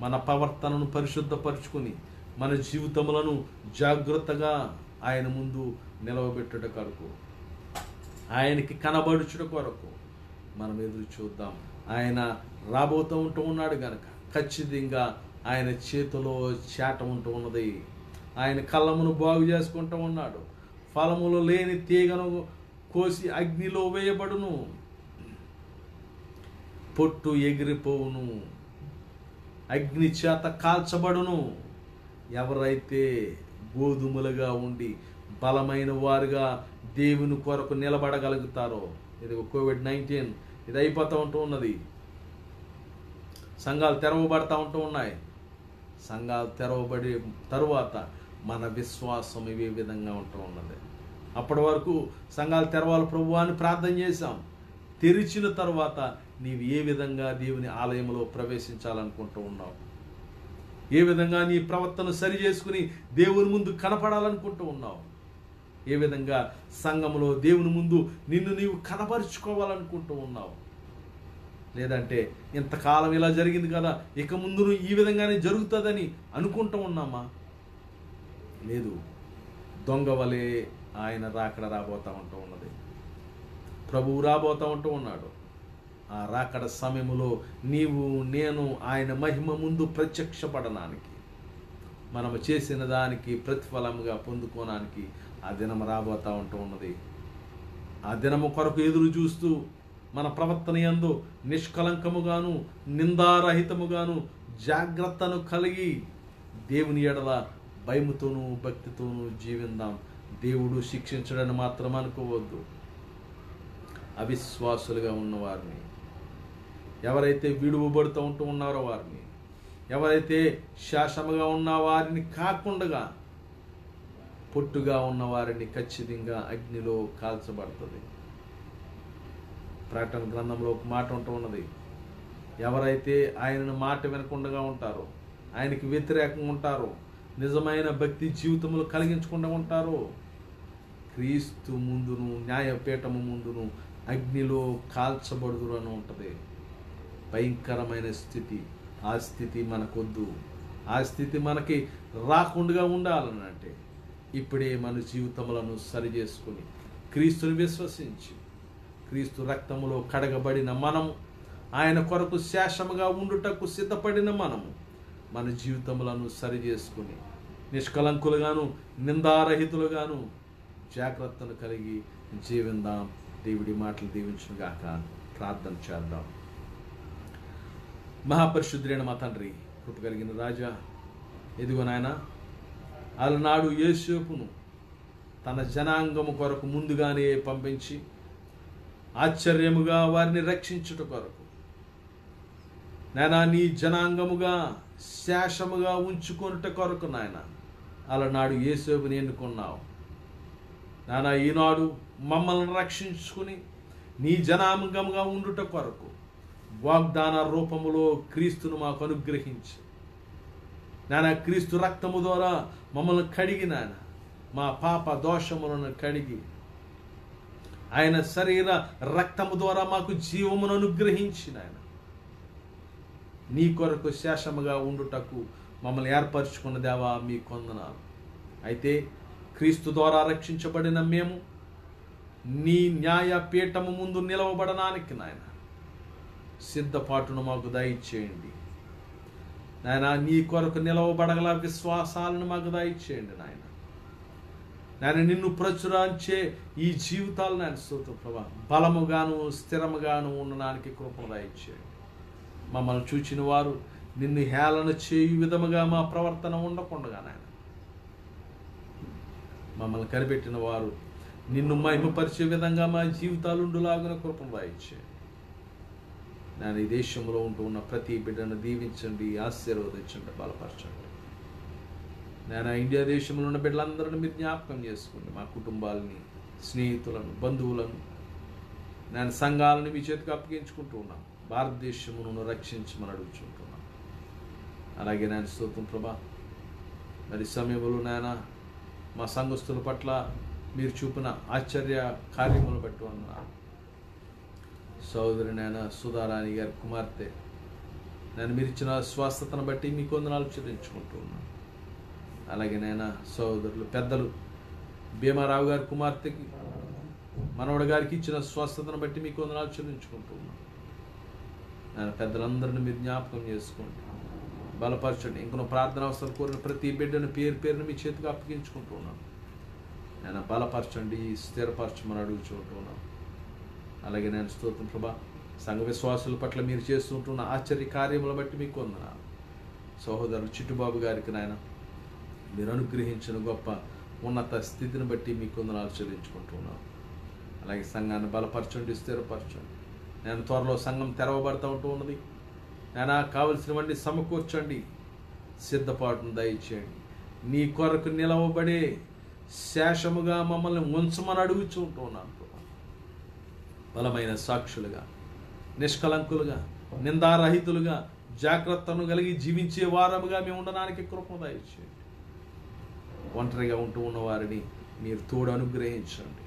మన ప్రవర్తనను పరిశుద్ధపరుచుకొని, మన జీవితములను జాగ్రత్తగా ఆయన ముందు నిలవబెట్టుట కొరకు, ఆయనకి కనబడుచుట కొరకు మనం ఎదురు చూద్దాం. ఆయన రాబోతూ ఉంటూ ఉన్నాడు కనుక ఖచ్చితంగా ఆయన చేతిలో చేట ఉంటూ ఉన్నది. ఆయన కళ్ళమును బాగు చేసుకుంటూ ఉన్నాడు. ఫలములు లేని తీగను కోసి అగ్నిలో వేయబడును, పొట్టు ఎగిరిపోవును, అగ్ని చేత కాల్చబడును. ఎవరైతే గోధుమలుగా ఉండి బలమైన వారుగా దేవుని కొరకు నిలబడగలుగుతారో, ఇది కోవిడ్-19 ఇది అయిపోతూ ఉంటూ ఉన్నది. సంఘాలు తెరవబడతా ఉంటూ ఉన్నాయి. సంఘాలు తెరవబడి తరువాత మన విశ్వాసం ఇవే విధంగా ఉంటూ ఉన్నది. అప్పటి వరకు సంఘాలు తెరవాలి ప్రభువా అని ప్రార్థన చేశాం. తెరిచిన తర్వాత నీవు ఏ విధంగా దేవుని ఆలయంలో ప్రవేశించాలనుకుంటూ ఉన్నావు, ఏ విధంగా నీ ప్రవర్తన సరి చేసుకుని దేవుని ముందు కనపడాలనుకుంటూ ఉన్నావు, ఏ విధంగా సంఘములో దేవుని ముందు నిన్ను నీవు కనపరుచుకోవాలనుకుంటూ ఉన్నావు. లేదంటే ఇంతకాలం ఇలా జరిగింది కదా, ఇక ముందు ఈ విధంగానే జరుగుతుందని అనుకుంటూ ఉన్నామా? లేదు. దొంగ వలె ఆయన రాకడ రాబోతూ ఉంటూ ఉన్నది. ప్రభువు రాబోతూ ఉంటూ ఉన్నాడు. ఆ రాకడ సమయంలో నీవు నేను ఆయన మహిమ ముందు ప్రత్యక్షపడడానికి, మనము చేసిన దానికి ప్రతిఫలంగా పొందుకోవడానికి ఆ దినం రాబోతూ ఉంటూ ఉన్నది. ఆ దినము కొరకు ఎదురు చూస్తూ మన ప్రవర్తన యందు నిష్కలంకముగాను నిందారహితముగాను జాగ్రత్తను కలిగి దేవుని ఎడల భయముతోనూ భక్తితోనూ జీవిందాం. దేవుడు శిక్షించడని మాత్రం అనుకోవద్దు. అవిశ్వాసులుగా ఉన్నవారిని, ఎవరైతే విడువబడుతూ ఉన్నారో వారిని, ఎవరైతే శాసముగా ఉన్న వారిని కాకుండా పొట్టుగా ఉన్న వారిని ఖచ్చితంగా అగ్నిలో కాల్చబడుతుంది. ప్రకటన గ్రంథంలో ఒక మాట ఉంటూ ఉన్నది, ఎవరైతే ఆయనను మాట వినకుండా ఉంటారో, ఆయనకి వ్యతిరేకంగా ఉంటారో, నిజమైన భక్తి జీవితములు కలిగించకుండా ఉంటారో, క్రీస్తు ముందును న్యాయపీఠము ముందును అగ్నిలో కాల్చబడుదురు అని ఉంటుంది. భయంకరమైన స్థితి. ఆ స్థితి మనకొద్దు. ఆ స్థితి మనకి రాకుండా ఉండాలనంటే ఇప్పుడే మన జీవితములను సరి చేసుకుని క్రీస్తుని విశ్వసించి, క్రీస్తు రక్తములో కడగబడిన మనము, ఆయన కొరకు శేషముగా ఉండుటకు సిద్ధపడిన మనము మన జీవితములను సరి చేసుకుని నిష్కలంకులుగాను నిందారహితులుగాను జాగ్రత్తను కలిగి జీవిందాం. దేవుడి మాటలు దీవించును గాక. ప్రార్థన చేద్దాం. మహాపరిశుద్ధుడైన మా తండ్రి, కృప కలిగిన రాజా, ఎదుగో నాయన, అలనాడు యోసేపును తన జనాంగము కొరకు ముందుగానే పంపించి ఆశ్చర్యముగా వారిని రక్షించుట కొరకు నాయన నీ జనాంగముగా శేషముగా ఉంచుకొనుట కొరకు నాయన అలనాడు యోసేపుని ఎన్నుకున్నావు. నాయన ఈనాడు మమ్మల్ని రక్షించుకుని నీ జనాంగముగా ఉండుట కొరకు వాగ్దాన రూపములో క్రీస్తును మాకు అనుగ్రహించి నాయన క్రీస్తు రక్తము ద్వారా మమ్మల్ని కడిగి నాయన మా పాప దోషములను కడిగి ఆయన శరీర రక్తము ద్వారా మాకు జీవమును అనుగ్రహించి నాయన నీ కొరకు శేషముగా ఉండుటకు మమ్మల్ని ఏర్పరచుకున్న దేవా మీ కొందనాలు. అయితే క్రీస్తు ద్వారా రక్షించబడిన మేము నీ న్యాయపీఠము ముందు నిలవబడడానికి నాయన సిద్ధపాటును మాకు దయచేయండి నాయన. నీ కొరకు నిలవబడగల విశ్వాసాలను మాకు దయచేయండి నాయన. నాయన నిన్ను ప్రచురించే ఈ జీవితాలు నాయన స్తోత్రం ప్రభా బలముగాను స్థిరముగాను ఉండడానికి కృపను దయచేయండి. మమ్మల్ని చూచిన వారు నిన్ను హేళన చేయు విధముగా మా ప్రవర్తన ఉండకుండా నాయన మమ్మల్ని కనిపెట్టిన వారు నిన్ను మహిమపరిచే విధంగా మా జీవితాలు ఉండులాగున కృపను దయచేయండి. నేను ఈ దేశంలో ఉంటూ ఉన్న ప్రతి బిడ్డను దీవించండి, ఆశీర్వదించండి, బలపరచండి. నేను ఇండియా దేశంలో ఉన్న బిడ్డలందరినీ మీరు జ్ఞాపకం చేసుకోండి. మా కుటుంబాలని, స్నేహితులను, బంధువులను, నేను సంఘాలను మీ చేతికి అప్పగించుకుంటూ ఉన్నాను. భారతదేశమును రక్షించమని అడుగుచుంటున్నాను. అలాగే నేను స్తోత్రం ప్రభా, మరి సమయంలో నాయన మా సంఘస్థుల పట్ల మీరు చూపిన ఆశ్చర్య కార్యములను బట్టి అన్నారు. సోదరి నాయన సుధారాణి గారి కుమార్తె నేను మీరు ఇచ్చిన స్వస్థతను బట్టి మీకు వందనాలు చెల్లించుకుంటూ ఉన్నాను. అలాగే నాయన సోదరులు పెద్దలు భీమారావు గారి కుమార్తెకి మనవడు గారికి ఇచ్చిన స్వస్థతను బట్టి మీకు వందనాలు చెల్లించుకుంటూ ఉన్నాను. నేను పెద్దలందరినీ మీరు జ్ఞాపకం చేసుకోండి, బలపరచండి. ఇంకొన ప్రార్థన అవసరం కోరిన ప్రతి బిడ్డను పేరు పేరును మీ చేతికి అప్పగించుకుంటూ ఉన్నాను. నేను బలపరచండి, స్థిరపరచమని అడుగుచుంటున్నాను. అలాగే నేను స్తోత్రం ప్రభా సంఘ విశ్వాసుల పట్ల మీరు చేస్తుంటున్న ఆశ్చర్య కార్యముల బట్టి మీకు వందనాలు. సహోదరులు చిట్టుబాబు గారికి నాయన మీరు అనుగ్రహించిన గొప్ప ఉన్నత స్థితిని బట్టి మీకు వందనాలు చెల్లించుకుంటున్నాను. అలాగే సంఘాన్ని బలపరచండి, స్థిరపరచండి. నేను త్వరలో సంఘం తెరవబడతా ఉంటూ ఉన్నది. నేను కావలసినవన్నీ సమకూర్చండి, సిద్ధపాటును దయచేయండి. నీ కొరకు నిలవబడే శేషముగా మమ్మల్ని ఉంచమని అడుగుచుంటూ ఉన్నాను. బలమైన సాక్షులుగా, నిష్కలంకులుగా, నిందారహితులుగా, జాగ్రత్తను కలిగి జీవించే వారముగా మేము ఉండడానికి కృపను దయచేయండి. ఒంటరిగా ఉంటూ ఉన్న వారిని మీరు తోడు అనుగ్రహించండి.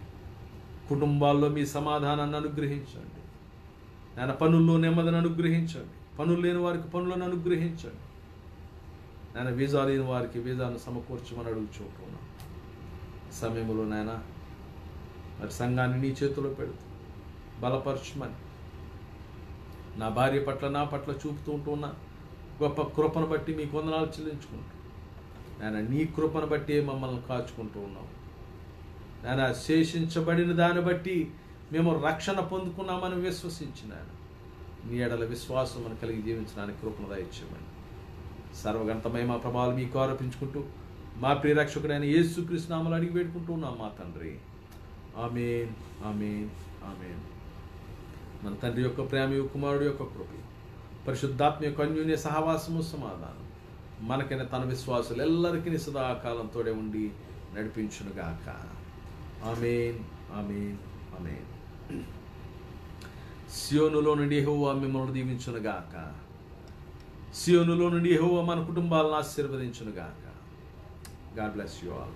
కుటుంబాల్లో మీ సమాధానాన్ని అనుగ్రహించండి. నాయన పనుల్లో నెమ్మదిని అనుగ్రహించండి. పనులు లేని వారికి పనులను అనుగ్రహించండి. నాయన వీజా లేని వారికి వీజాను సమకూర్చమని అడుగుచుంటున్నాను. సమయంలో నాయన మరి సంఘాన్ని నీ చేతిలో పెడుతూ బలపరచమని నా భార్య పట్ల నా పట్ల చూపుతూ ఉంటున్న గొప్ప కృపను బట్టి మీకు వందనాలు చెల్లించుకుంటూ నాయన నీ కృపను బట్టి మమ్మల్ని కాచుకుంటూ ఉన్నాం. నాయన శేషించబడిన దాన్ని బట్టి మేము రక్షణ పొందుకున్నామని విశ్వసించిన నీ ఎడల విశ్వాసం మనం కలిగి జీవించడానికి కృపను దయచేయమని సర్వగంతమై మా ప్రభావాలు మీకు ఆరోపించుకుంటూ మా ప్రియరక్షకుడైన యేసుక్రీస్తు నామములో అడిగి వేడుకుంటున్నాం మా తండ్రి. ఆమేన్, ఆమేన్, ఆమేన్. మన తండ్రి యొక్క ప్రేమ, కుమారుడు యొక్క కృప, పరిశుద్ధాత్మ యొక్క అన్యోన్య సహవాసము, సమాధానం మనకైనా తన విశ్వాసులు ఎల్లరికీ సదాకాలంతోడే ఉండి నడిపించునుగాక. ఆమేన్, ఆమేన్, ఆమేన్. సియోనులో నుండి యెహోవా మిమ్మల్ని దీవించునుగాక. సియోనులో నుండి యెహోవా మన కుటుంబాలను ఆశీర్వదించునుగాక. God bless you all.